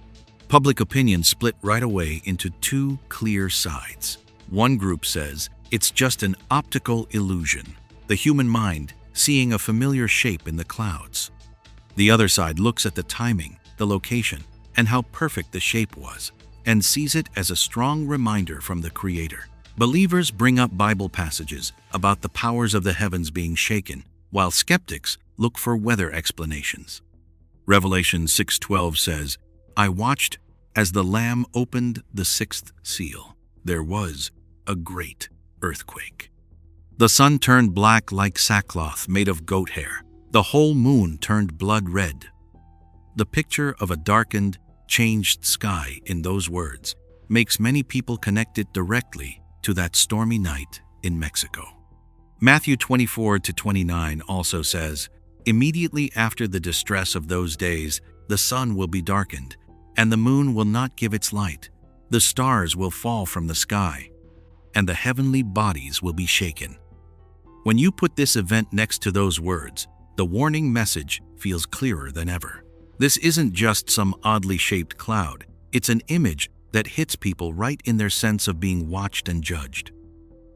Public opinion split right away into two clear sides. One group says it's just an optical illusion, the human mind seeing a familiar shape in the clouds. The other side looks at the timing, the location, and how perfect the shape was, and sees it as a strong reminder from the Creator. Believers bring up Bible passages about the powers of the heavens being shaken, while skeptics look for weather explanations. Revelation 6:12 says, "I watched as the Lamb opened the 6th seal. There was a great earthquake. The sun turned black like sackcloth made of goat hair. The whole moon turned blood red." The picture of a darkened, changed sky in those words makes many people connect it directly to that stormy night in Mexico. Matthew 24-29 also says, "Immediately after the distress of those days, the sun will be darkened, and the moon will not give its light. The stars will fall from the sky, and the heavenly bodies will be shaken." When you put this event next to those words, the warning message feels clearer than ever. This isn't just some oddly shaped cloud. It's an image that hits people right in their sense of being watched and judged.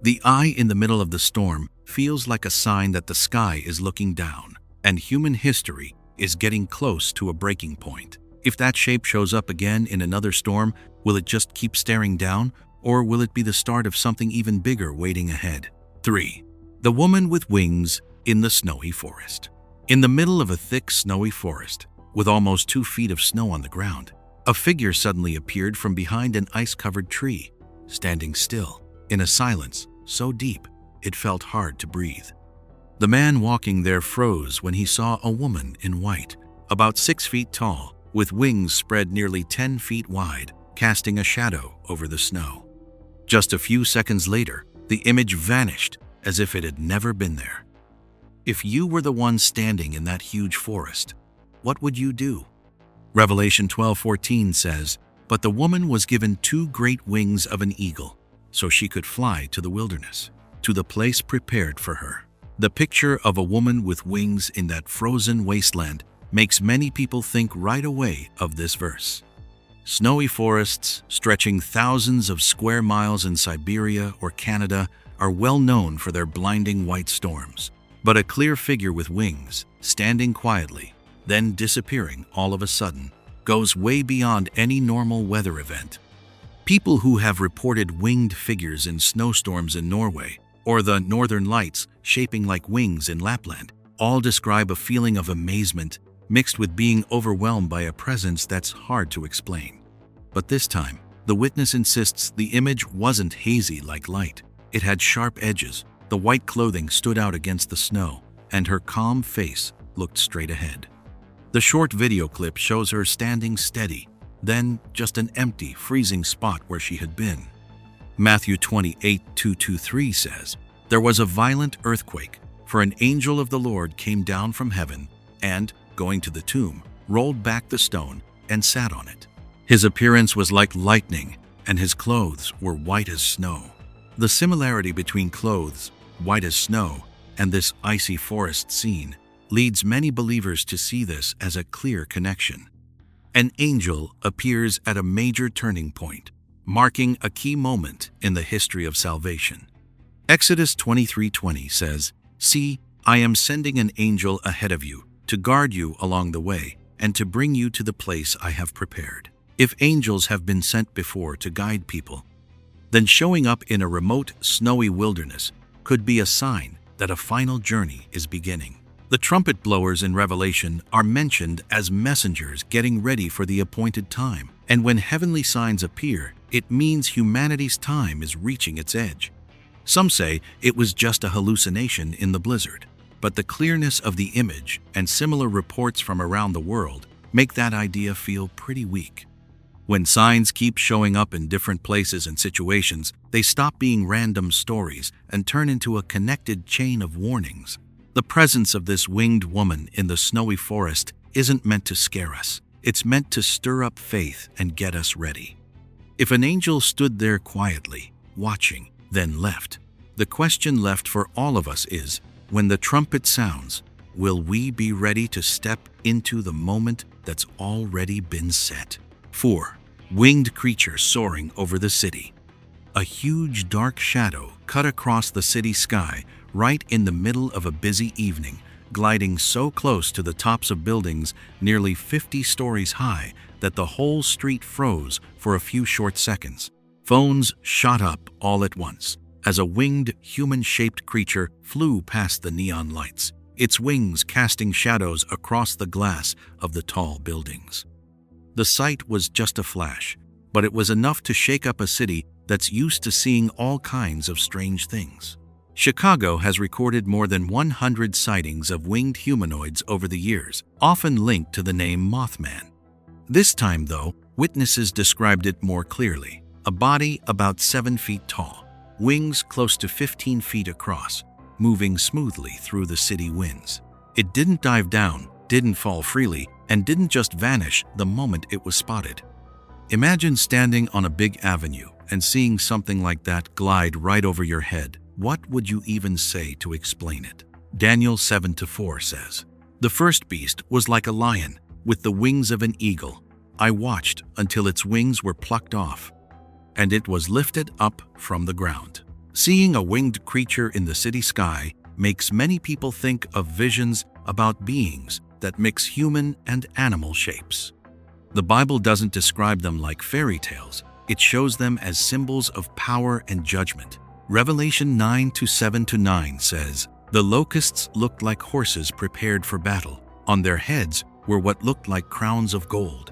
The eye in the middle of the storm feels like a sign that the sky is looking down, and human history is getting close to a breaking point. If that shape shows up again in another storm, will it just keep staring down, or will it be the start of something even bigger waiting ahead? 3. The woman with wings in the snowy forest. In the middle of a thick, snowy forest, with almost 2 feet of snow on the ground, a figure suddenly appeared from behind an ice-covered tree, standing still, in a silence so deep it felt hard to breathe. The man walking there froze when he saw a woman in white, about 6 feet tall, with wings spread nearly 10 feet wide, casting a shadow over the snow. Just a few seconds later, the image vanished as if it had never been there. If you were the one standing in that huge forest, what would you do? Revelation 12:14 says, "But the woman was given 2 great wings of an eagle, so she could fly to the wilderness, to the place prepared for her." The picture of a woman with wings in that frozen wasteland makes many people think right away of this verse. Snowy forests stretching thousands of square miles in Siberia or Canada are well known for their blinding white storms. But a clear figure with wings, standing quietly, then disappearing all of a sudden, goes way beyond any normal weather event. People who have reported winged figures in snowstorms in Norway, or the northern lights shaping like wings in Lapland, all describe a feeling of amazement mixed with being overwhelmed by a presence that's hard to explain. But this time, the witness insists the image wasn't hazy like light. It had sharp edges, the white clothing stood out against the snow, and her calm face looked straight ahead. The short video clip shows her standing steady, then just an empty, freezing spot where she had been. Matthew 28:2-3 says, "There was a violent earthquake, for an angel of the Lord came down from heaven and, going to the tomb, rolled back the stone and sat on it. His appearance was like lightning, and his clothes were white as snow." The similarity between clothes, white as snow, and this icy forest scene leads many believers to see this as a clear connection. An angel appears at a major turning point, marking a key moment in the history of salvation. Exodus 23:20 says, "See, I am sending an angel ahead of you to guard you along the way and to bring you to the place I have prepared." If angels have been sent before to guide people, then showing up in a remote, snowy wilderness could be a sign that a final journey is beginning. The trumpet blowers in Revelation are mentioned as messengers getting ready for the appointed time, and when heavenly signs appear, it means humanity's time is reaching its edge. Some say it was just a hallucination in the blizzard, but the clearness of the image and similar reports from around the world make that idea feel pretty weak. When signs keep showing up in different places and situations, they stop being random stories and turn into a connected chain of warnings. The presence of this winged woman in the snowy forest isn't meant to scare us. It's meant to stir up faith and get us ready. If an angel stood there quietly, watching, then left, the question left for all of us is, when the trumpet sounds, will we be ready to step into the moment that's already been set? 4. Winged creature soaring over the city. A huge dark shadow cut across the city sky right in the middle of a busy evening, gliding so close to the tops of buildings nearly 50 stories high that the whole street froze for a few short seconds. Phones shot up all at once as a winged, human-shaped creature flew past the neon lights, its wings casting shadows across the glass of the tall buildings. The sight was just a flash, but it was enough to shake up a city that's used to seeing all kinds of strange things. Chicago has recorded more than 100 sightings of winged humanoids over the years, often linked to the name Mothman. This time, though, witnesses described it more clearly. A body about 7 feet tall, wings close to 15 feet across, moving smoothly through the city winds. It didn't dive down, didn't fall freely, and didn't just vanish the moment it was spotted. Imagine standing on a big avenue and seeing something like that glide right over your head. What would you even say to explain it? Daniel 7:4 says, "The first beast was like a lion, with the wings of an eagle. I watched until its wings were plucked off, and it was lifted up from the ground." Seeing a winged creature in the city sky makes many people think of visions about beings that mix human and animal shapes. The Bible doesn't describe them like fairy tales. It shows them as symbols of power and judgment. Revelation 9:7-9 says, "The locusts looked like horses prepared for battle. On their heads were what looked like crowns of gold.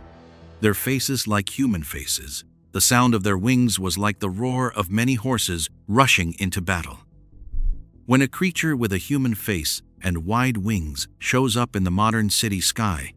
Their faces like human faces. The sound of their wings was like the roar of many horses rushing into battle." When a creature with a human face and wide wings shows up in the modern city sky,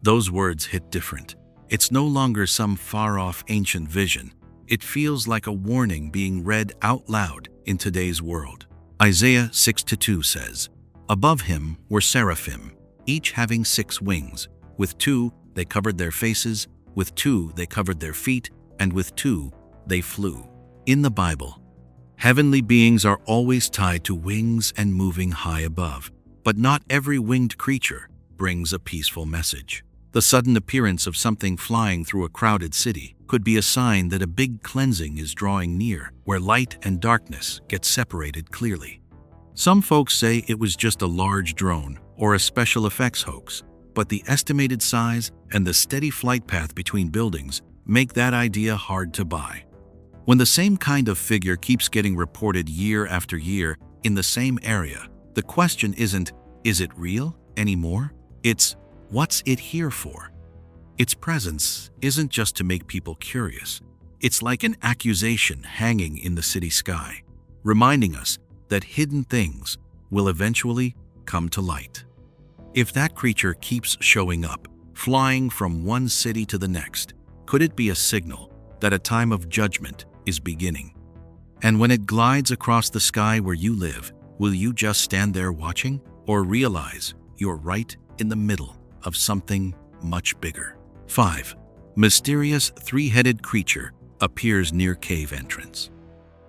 those words hit different. It's no longer some far-off ancient vision. It feels like a warning being read out loud in today's world. Isaiah 6:2 says, "Above him were seraphim, each having 6 wings. With 2 they covered their faces, with 2 they covered their feet, and with 2 they flew." In the Bible, heavenly beings are always tied to wings and moving high above. But not every winged creature brings a peaceful message. The sudden appearance of something flying through a crowded city could be a sign that a big cleansing is drawing near, where light and darkness get separated clearly. Some folks say it was just a large drone or a special effects hoax, but the estimated size and the steady flight path between buildings make that idea hard to buy. When the same kind of figure keeps getting reported year after year in the same area, the question isn't, is it real anymore? It's, what's it here for? Its presence isn't just to make people curious. It's like an accusation hanging in the city sky, reminding us that hidden things will eventually come to light. If that creature keeps showing up, flying from one city to the next, could it be a signal that a time of judgment is beginning? And when it glides across the sky where you live, will you just stand there watching, or realize you're right in the middle of something much bigger? 5. Mysterious 3-headed creature appears near cave entrance.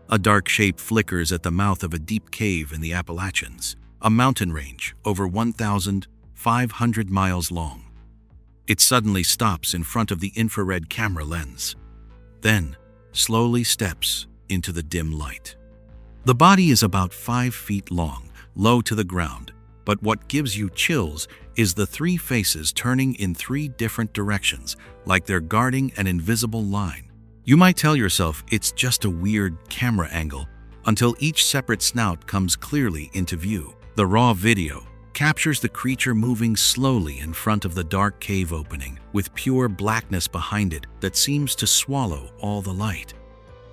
A dark shape flickers at the mouth of a deep cave in the Appalachians, a mountain range over 1,500 miles long. It suddenly stops in front of the infrared camera lens, then slowly steps into the dim light. The body is about 5 feet long, low to the ground, but what gives you chills is the 3 faces turning in 3 different directions, like they're guarding an invisible line. You might tell yourself it's just a weird camera angle until each separate snout comes clearly into view. The raw video captures the creature moving slowly in front of the dark cave opening, with pure blackness behind it that seems to swallow all the light.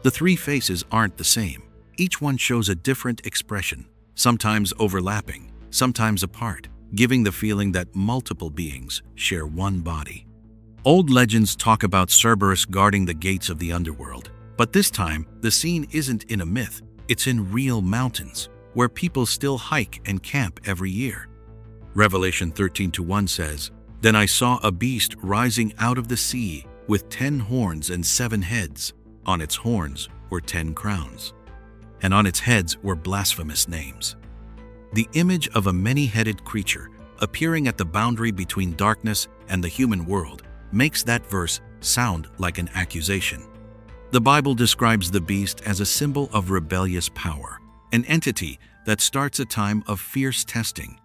The 3 faces aren't the same. Each one shows a different expression, sometimes overlapping, sometimes apart, giving the feeling that multiple beings share one body. Old legends talk about Cerberus guarding the gates of the underworld, but this time the scene isn't in a myth, it's in real mountains, where people still hike and camp every year. Revelation 13:1 says, "Then I saw a beast rising out of the sea with 10 horns and 7 heads. On its horns were 10 crowns, and on its heads were blasphemous names." The image of a many-headed creature appearing at the boundary between darkness and the human world makes that verse sound like an accusation. The Bible describes the beast as a symbol of rebellious power, an entity that starts a time of fierce testing.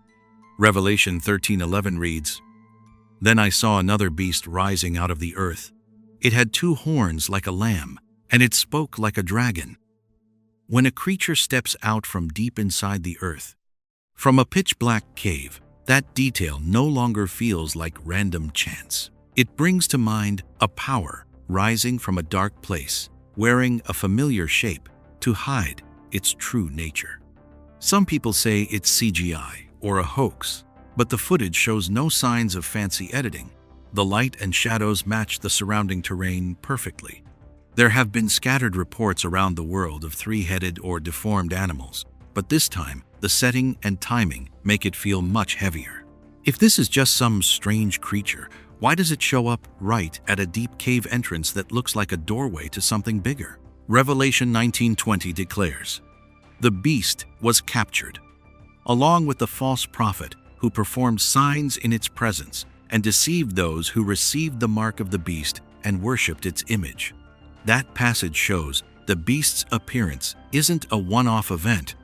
Revelation 13:11 reads, "Then I saw another beast rising out of the earth. It had 2 horns like a lamb, and it spoke like a dragon." When a creature steps out from deep inside the earth, from a pitch-black cave, that detail no longer feels like random chance. It brings to mind a power rising from a dark place, wearing a familiar shape to hide its true nature. Some people say it's CGI or a hoax, but the footage shows no signs of fancy editing. The light and shadows match the surrounding terrain perfectly. There have been scattered reports around the world of 3-headed or deformed animals, but this time, the setting and timing make it feel much heavier. If this is just some strange creature, why does it show up right at a deep cave entrance that looks like a doorway to something bigger? Revelation 19:20 declares, "The beast was captured, along with the false prophet who performed signs in its presence and deceived those who received the mark of the beast and worshipped its image." That passage shows the beast's appearance isn't a one-off event.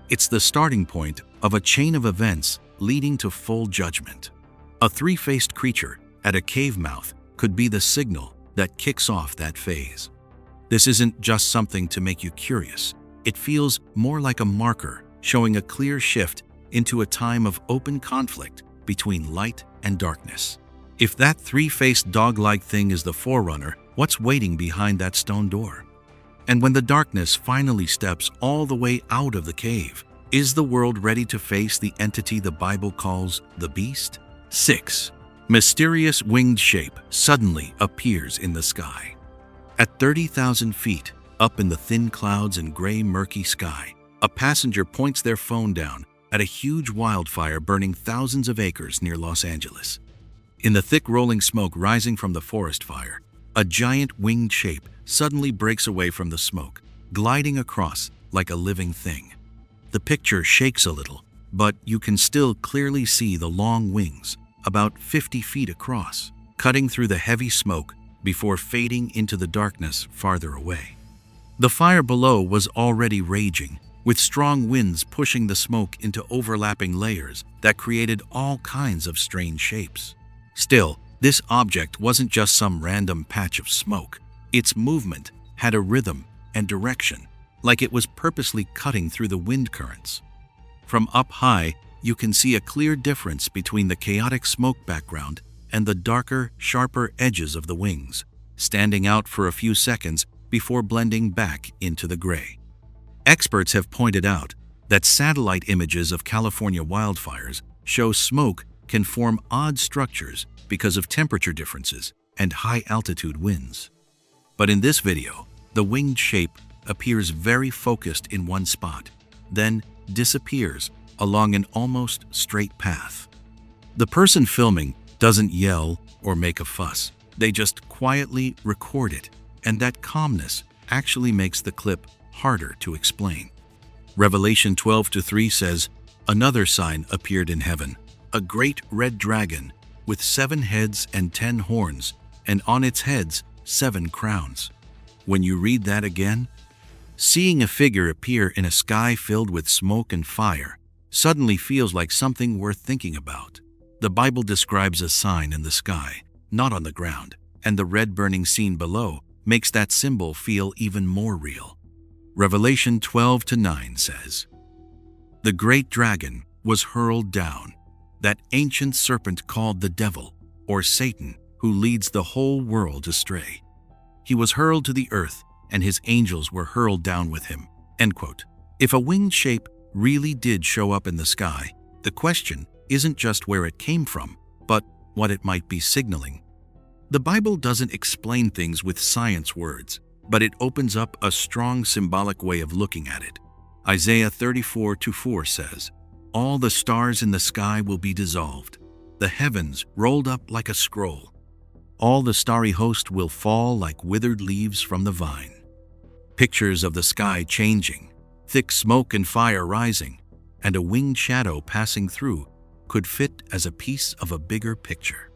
It's the starting point of a chain of events leading to full judgment. A 3-faced creature at a cave mouth could be the signal that kicks off that phase. This isn't just something to make you curious. It feels more like a marker showing a clear shift into a time of open conflict between light and darkness. If that three-faced dog-like thing is the forerunner, what's waiting behind that stone door? And when the darkness finally steps all the way out of the cave, is the world ready to face the entity the Bible calls the beast? 6. Mysterious winged shape suddenly appears in the sky. At 30,000 feet, up in the thin clouds and gray murky sky, a passenger points their phone down at a huge wildfire burning thousands of acres near Los Angeles. In the thick rolling smoke rising from the forest fire, a giant winged shape suddenly breaks away from the smoke, gliding across like a living thing. The picture shakes a little, but you can still clearly see the long wings, about 50 feet across, cutting through the heavy smoke before fading into the darkness farther away. The fire below was already raging, with strong winds pushing the smoke into overlapping layers that created all kinds of strange shapes. Still, this object wasn't just some random patch of smoke. Its movement had a rhythm and direction, like it was purposely cutting through the wind currents. From up high, you can see a clear difference between the chaotic smoke background and the darker, sharper edges of the wings, standing out for a few seconds before blending back into the gray. Experts have pointed out that satellite images of California wildfires show smoke can form odd structures because of temperature differences and high-altitude winds. But in this video, the winged shape appears very focused in one spot, then disappears along an almost straight path. The person filming doesn't yell or make a fuss. They just quietly record it, and that calmness actually makes the clip harder to explain. Revelation 12:3 says, "Another sign appeared in heaven, a great red dragon with 7 heads and 10 horns, and on its heads 7 crowns." When you read that again, seeing a figure appear in a sky filled with smoke and fire suddenly feels like something worth thinking about. The Bible describes a sign in the sky, not on the ground, and the red burning scene below makes that symbol feel even more real. Revelation 12:9 says, "The great dragon was hurled down, that ancient serpent called the devil, or Satan, who leads the whole world astray. He was hurled to the earth, and his angels were hurled down with him." End quote. If a winged shape really did show up in the sky, the question isn't just where it came from, but what it might be signaling. The Bible doesn't explain things with science words, but it opens up a strong symbolic way of looking at it. Isaiah 34:4 says, "All the stars in the sky will be dissolved, the heavens rolled up like a scroll. All the starry host will fall like withered leaves from the vine." Pictures of the sky changing, thick smoke and fire rising, and a winged shadow passing through could fit as a piece of a bigger picture.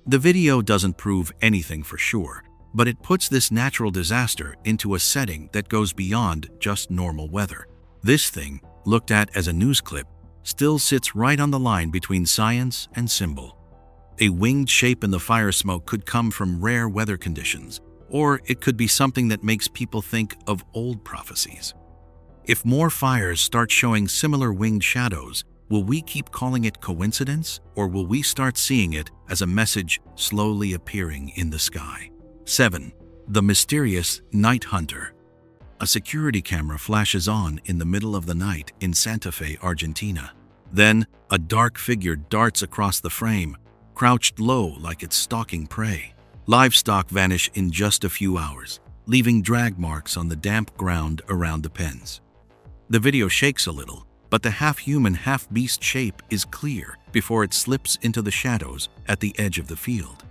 The video doesn't prove anything for sure, but it puts this natural disaster into a setting that goes beyond just normal weather. This thing, looked at as a news clip, still sits right on the line between science and symbol. A winged shape in the fire smoke could come from rare weather conditions, or it could be something that makes people think of old prophecies. If more fires start showing similar winged shadows, will we keep calling it coincidence, or will we start seeing it as a message slowly appearing in the sky? 7. The mysterious night hunter. A security camera flashes on in the middle of the night in Santa Fe, Argentina. Then, a dark figure darts across the frame, crouched low like it's stalking prey. Livestock vanish in just a few hours, leaving drag marks on the damp ground around the pens. The video shakes a little, but the half-human, half-beast shape is clear before it slips into the shadows at the edge of the field.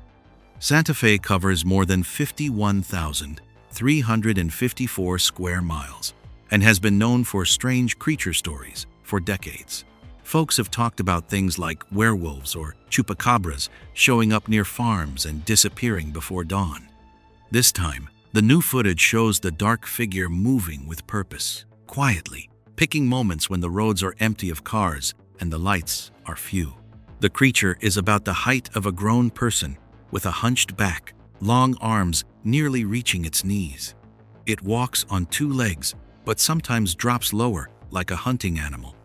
Santa Fe covers more than 51,354 square miles and has been known for strange creature stories for decades. Folks have talked about things like werewolves or chupacabras showing up near farms and disappearing before dawn. This time, the new footage shows the dark figure moving with purpose, quietly, picking moments when the roads are empty of cars and the lights are few. The creature is about the height of a grown person, with a hunched back, long arms nearly reaching its knees. It walks on two legs, but sometimes drops lower like a hunting animal.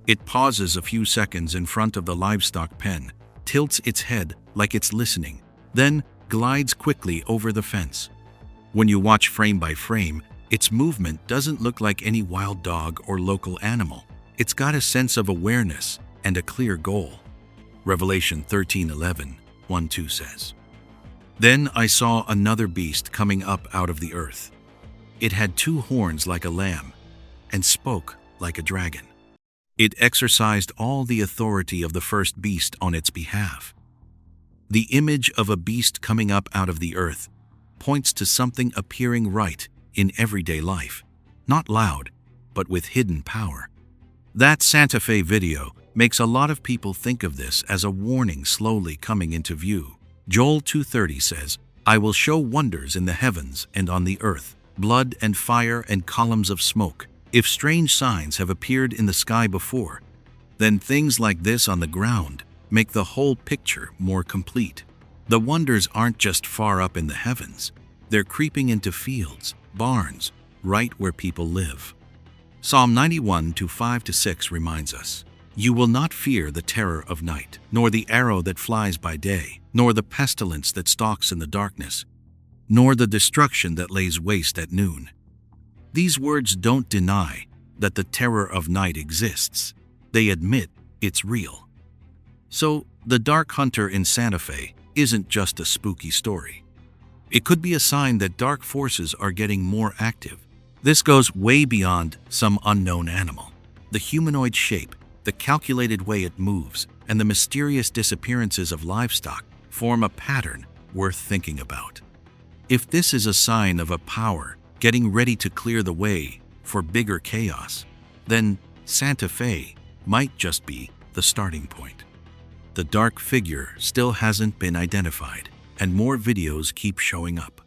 It pauses a few seconds in front of the livestock pen, tilts its head like it's listening, then glides quickly over the fence. When you watch frame by frame, its movement doesn't look like any wild dog or local animal. It's got a sense of awareness and a clear goal. Revelation 13:11, 1-2 says, "Then I saw another beast coming up out of the earth. It had two horns like a lamb and spoke like a dragon. It exercised all the authority of the first beast on its behalf." The image of a beast coming up out of the earth points to something appearing right in everyday life, not loud, but with hidden power. That Santa Fe video makes a lot of people think of this as a warning slowly coming into view. Joel 2:30 says, "I will show wonders in the heavens and on the earth, blood and fire and columns of smoke." If strange signs have appeared in the sky before, then things like this on the ground make the whole picture more complete. The wonders aren't just far up in the heavens. They're creeping into fields, barns, right where people live. Psalm 91:5-6 reminds us, "You will not fear the terror of night, nor the arrow that flies by day, nor the pestilence that stalks in the darkness, nor the destruction that lays waste at noon." These words don't deny that the terror of night exists. They admit it's real. So, the dark hunter in Santa Fe isn't just a spooky story. It could be a sign that dark forces are getting more active. This goes way beyond some unknown animal. The humanoid shape, the calculated way it moves, and the mysterious disappearances of livestock form a pattern worth thinking about. If this is a sign of a power getting ready to clear the way for bigger chaos, then Santa Fe might just be the starting point. The dark figure still hasn't been identified, and more videos keep showing up.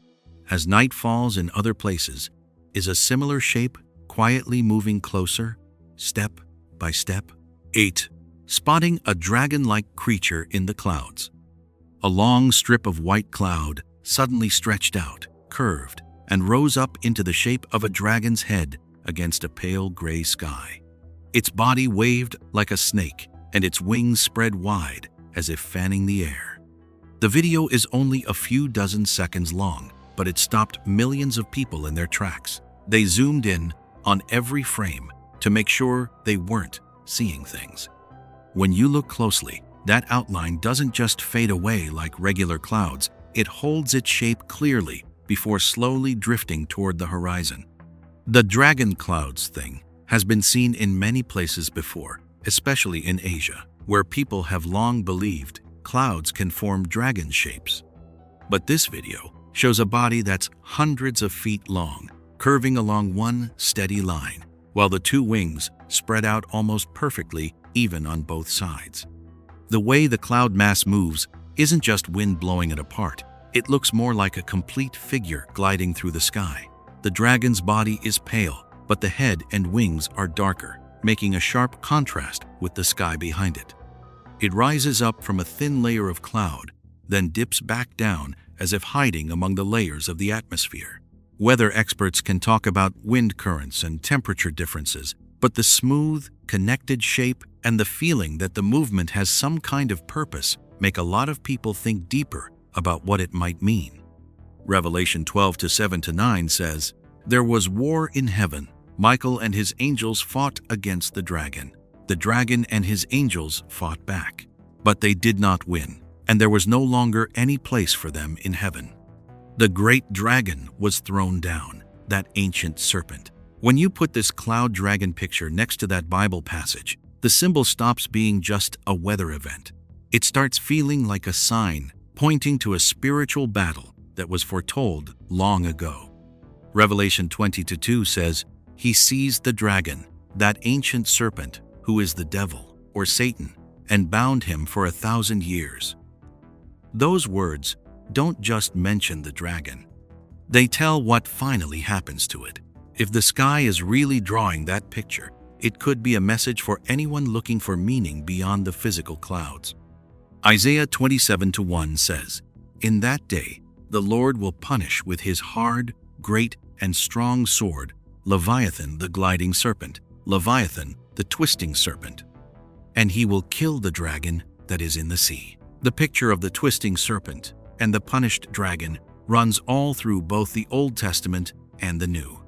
As night falls in other places, is a similar shape quietly moving closer, step by step? 8. Spotting a dragon-like creature in the clouds. A long strip of white cloud suddenly stretched out, curved, and rose up into the shape of a dragon's head against a pale gray sky. Its body waved like a snake, and its wings spread wide as if fanning the air. The video is only a few dozen seconds long, but it stopped millions of people in their tracks. They zoomed in on every frame to make sure they weren't seeing things. When you look closely, that outline doesn't just fade away like regular clouds, it holds its shape clearly before slowly drifting toward the horizon. The dragon clouds thing has been seen in many places before, especially in Asia, where people have long believed clouds can form dragon shapes. But this video shows a body that's hundreds of feet long, curving along one steady line, while the two wings spread out almost perfectly even on both sides. The way the cloud mass moves isn't just wind blowing it apart. It looks more like a complete figure gliding through the sky. The dragon's body is pale, but the head and wings are darker, making a sharp contrast with the sky behind it. It rises up from a thin layer of cloud, then dips back down as if hiding among the layers of the atmosphere. Weather experts can talk about wind currents and temperature differences, but the smooth, connected shape and the feeling that the movement has some kind of purpose make a lot of people think deeper about what it might mean. Revelation 12:7-9 says, "There was war in heaven. Michael and his angels fought against the dragon. The dragon and his angels fought back, but they did not win, and there was no longer any place for them in heaven. The great dragon was thrown down, that ancient serpent." When you put this cloud dragon picture next to that Bible passage, the symbol stops being just a weather event. It starts feeling like a sign pointing to a spiritual battle that was foretold long ago. Revelation 20:2 says, "He seized the dragon, that ancient serpent, who is the devil, or Satan, and bound him for 1,000 years." Those words don't just mention the dragon. They tell what finally happens to it. If the sky is really drawing that picture, it could be a message for anyone looking for meaning beyond the physical clouds. Isaiah 27:1 says, In that day, the Lord will punish with his hard, great, and strong sword Leviathan the gliding serpent, Leviathan the twisting serpent. And he will kill the dragon that is in the sea. The picture of the twisting serpent and the punished dragon runs all through both the Old Testament and the New.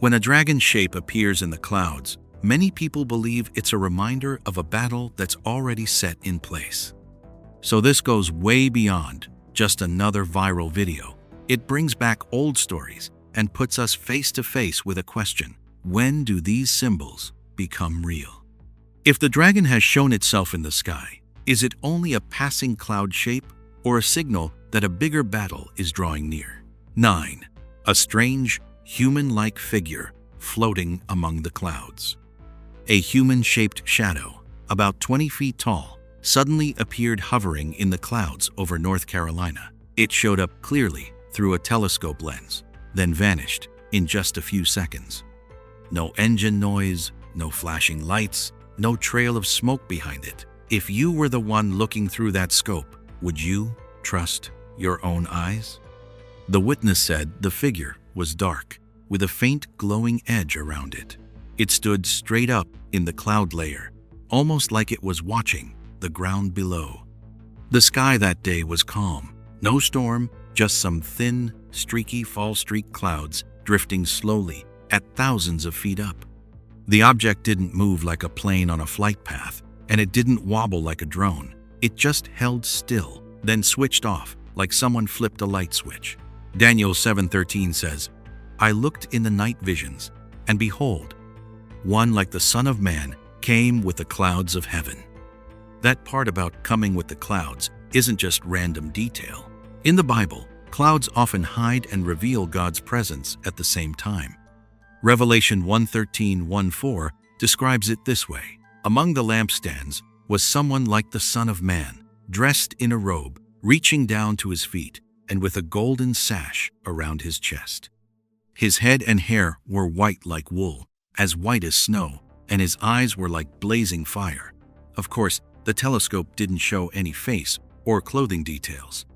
When a dragon shape appears in the clouds, many people believe it's a reminder of a battle that's already set in place. So this goes way beyond just another viral video. It brings back old stories and puts us face to face with a question: when do these symbols become real? If the dragon has shown itself in the sky, is it only a passing cloud shape or a signal that a bigger battle is drawing near? 9. A strange, human-like figure floating among the clouds. A human-shaped shadow, about 20 feet tall, suddenly appeared hovering in the clouds over North Carolina. It showed up clearly through a telescope lens, then vanished in just a few seconds. No engine noise, no flashing lights, no trail of smoke behind it. If you were the one looking through that scope, would you trust your own eyes? The witness said the figure was dark, with a faint glowing edge around it. It stood straight up in the cloud layer, almost like it was watching the ground below. The sky that day was calm. No storm, just some thin, streaky fall streak clouds drifting slowly at thousands of feet up. The object didn't move like a plane on a flight path, and it didn't wobble like a drone. It just held still, then switched off like someone flipped a light switch. Daniel 7:13 says, "I looked in the night visions, and behold, one like the Son of Man came with the clouds of heaven." That part about coming with the clouds isn't just random detail. In the Bible, clouds often hide and reveal God's presence at the same time. Revelation 1:13-1:4 describes it this way: "Among the lampstands was someone like the Son of Man, dressed in a robe, reaching down to his feet, and with a golden sash around his chest. His head and hair were white like wool, as white as snow, and his eyes were like blazing fire." Of course, the telescope didn't show any face or clothing details.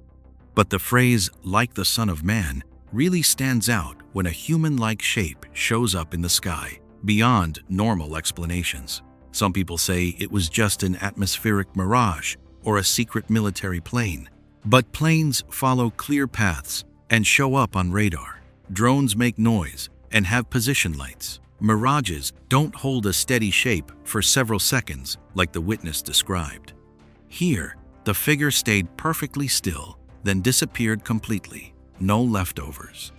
But the phrase, "like the Son of Man," really stands out when a human-like shape shows up in the sky, beyond normal explanations. Some people say it was just an atmospheric mirage or a secret military plane. But planes follow clear paths and show up on radar. Drones make noise and have position lights. Mirages don't hold a steady shape for several seconds like the witness described. Here, the figure stayed perfectly still, then disappeared completely. No leftovers.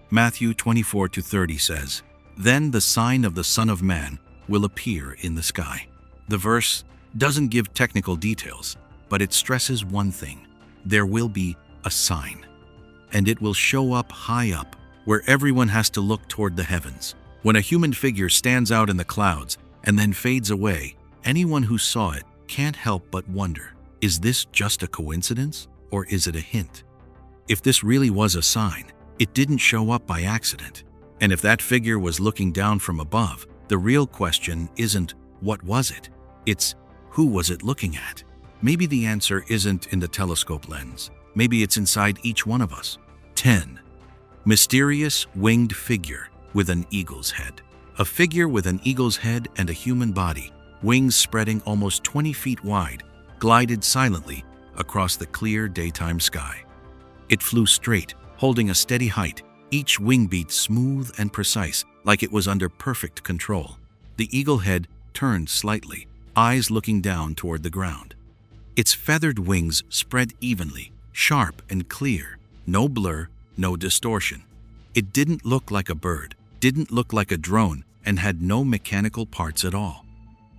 Matthew 24-30 says, "Then the sign of the Son of Man will appear in the sky." The verse doesn't give technical details, but it stresses one thing: there will be a sign. And it will show up high up, where everyone has to look toward the heavens. When a human figure stands out in the clouds and then fades away, anyone who saw it can't help but wonder, is this just a coincidence, or is it a hint? If this really was a sign, it didn't show up by accident. And if that figure was looking down from above, the real question isn't, what was it? It's, who was it looking at? Maybe the answer isn't in the telescope lens. Maybe it's inside each one of us. 10. Mysterious winged figure with an eagle's head. A figure with an eagle's head and a human body, wings spreading almost 20 feet wide, glided silently across the clear daytime sky. It flew straight, holding a steady height, each wing beat smooth and precise, like it was under perfect control. The eagle head turned slightly, eyes looking down toward the ground. Its feathered wings spread evenly, sharp and clear, no blur, no distortion. It didn't look like a bird, didn't look like a drone, and had no mechanical parts at all.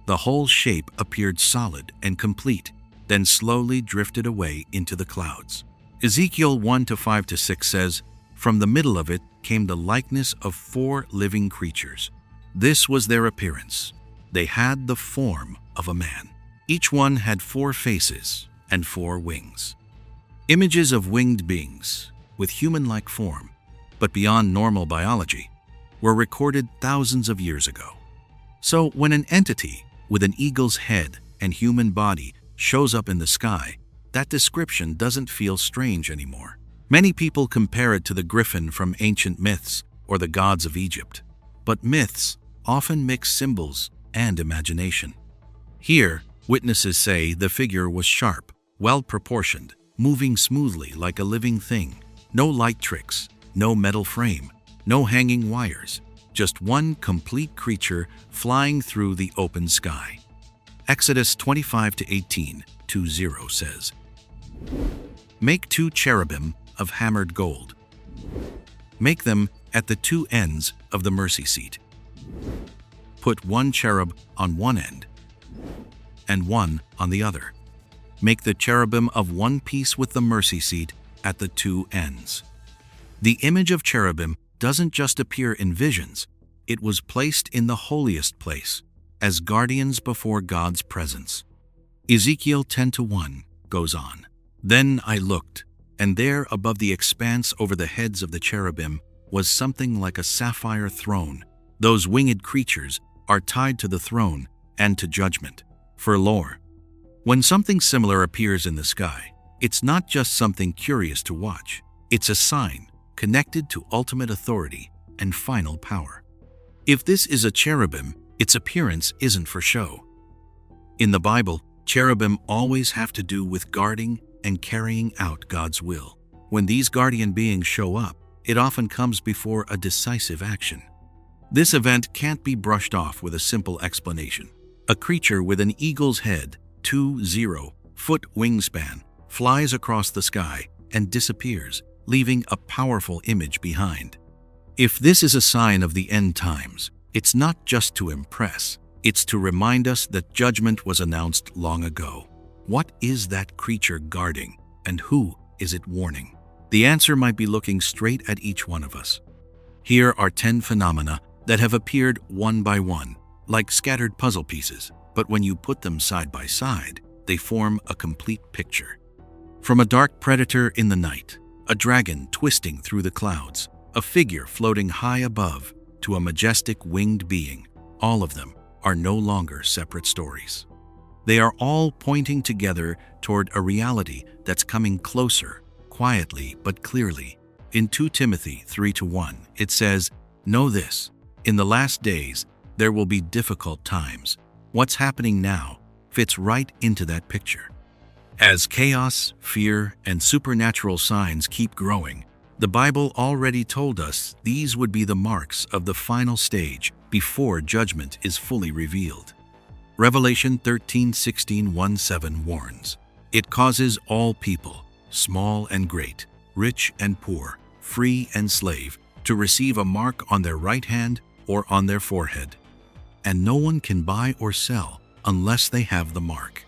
The whole shape appeared solid and complete, then slowly drifted away into the clouds. Ezekiel 1:5-6 says, "From the middle of it came the likeness of 4 living creatures. This was their appearance. They had the form of a man. Each one had 4 faces and 4 wings." Images of winged beings with human-like form, but beyond normal biology, were recorded thousands of years ago. So when an entity with an eagle's head and human body shows up in the sky, that description doesn't feel strange anymore. Many people compare it to the griffin from ancient myths or the gods of Egypt. But myths often mix symbols and imagination. Here, witnesses say the figure was sharp, well-proportioned, moving smoothly like a living thing. No light tricks, no metal frame, no hanging wires, just one complete creature flying through the open sky. Exodus 25:18-20 says, "Make 2 cherubim of hammered gold. Make them at the 2 ends of the mercy seat. Put 1 cherub on one end and 1 on the other. Make the cherubim of one piece with the mercy seat at the 2 ends." The image of cherubim doesn't just appear in visions, it was placed in the holiest place, as guardians before God's presence. Ezekiel 10:1 goes on, "Then I looked, and there above the expanse over the heads of the cherubim was something like a sapphire throne. Those winged creatures are tied to the throne and to judgment." For lore. When something similar appears in the sky, it's not just something curious to watch. It's a sign connected to ultimate authority and final power. If this is a cherubim, its appearance isn't for show. In the Bible, cherubim always have to do with guarding and carrying out God's will. When these guardian beings show up, it often comes before a decisive action. This event can't be brushed off with a simple explanation. A creature with an eagle's head, 20-foot wingspan, flies across the sky and disappears, leaving a powerful image behind. If this is a sign of the end times, it's not just to impress, it's to remind us that judgment was announced long ago. What is that creature guarding, and who is it warning? The answer might be looking straight at each one of us. Here are 10 phenomena that have appeared one by one, like scattered puzzle pieces, but when you put them side by side, they form a complete picture. From a dark predator in the night, a dragon twisting through the clouds, a figure floating high above, to a majestic winged being, all of them are no longer separate stories. They are all pointing together toward a reality that's coming closer, quietly but clearly. In 2 Timothy 3:1, it says, "Know this, in the last days there will be difficult times." What's happening now fits right into that picture. As chaos, fear, and supernatural signs keep growing, the Bible already told us these would be the marks of the final stage before judgment is fully revealed. Revelation 13:16-17 warns, "It causes all people, small and great, rich and poor, free and slave, to receive a mark on their right hand or on their forehead. And no one can buy or sell unless they have the mark."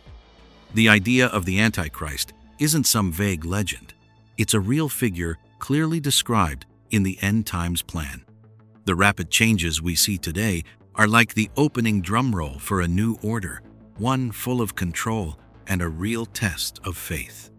The idea of the Antichrist isn't some vague legend. It's a real figure clearly described in the end times plan. The rapid changes we see today are like the opening drum roll for a new order, one full of control and a real test of faith.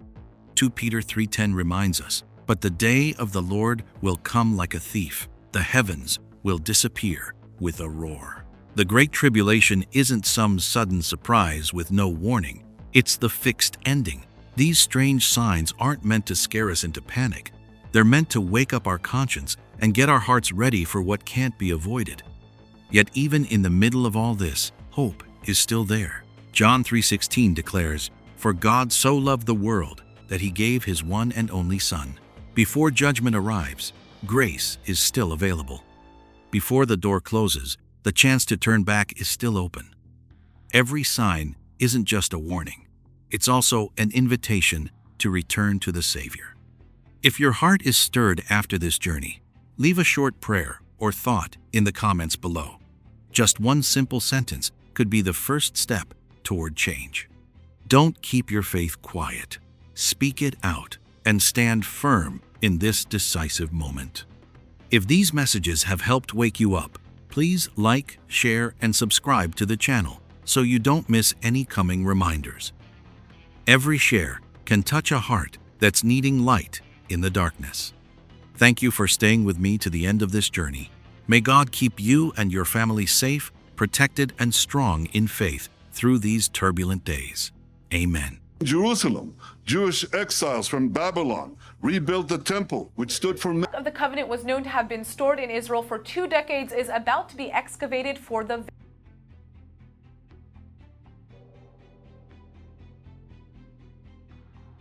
2 Peter 3:10 reminds us, "But the day of the Lord will come like a thief. The heavens will disappear with a roar." The Great Tribulation isn't some sudden surprise with no warning. It's the fixed ending. These strange signs aren't meant to scare us into panic. They're meant to wake up our conscience and get our hearts ready for what can't be avoided. Yet even in the middle of all this, hope is still there. John 3:16 declares, "For God so loved the world that he gave his one and only Son." Before judgment arrives, grace is still available. Before the door closes, the chance to turn back is still open. Every sign isn't just a warning. It's also an invitation to return to the Savior. If your heart is stirred after this journey, leave a short prayer or thought in the comments below. Just one simple sentence could be the first step toward change. Don't keep your faith quiet. Speak it out and stand firm in this decisive moment. If these messages have helped wake you up, please like, share, and subscribe to the channel so you don't miss any coming reminders. Every share can touch a heart that's needing light in the darkness. Thank you for staying with me to the end of this journey. May God keep you and your family safe, protected, and strong in faith through these turbulent days. Amen. Jerusalem, Jewish exiles from Babylon rebuilt the temple, which stood for Of the covenant was known to have been stored in Israel for 2 decades is about to be excavated for the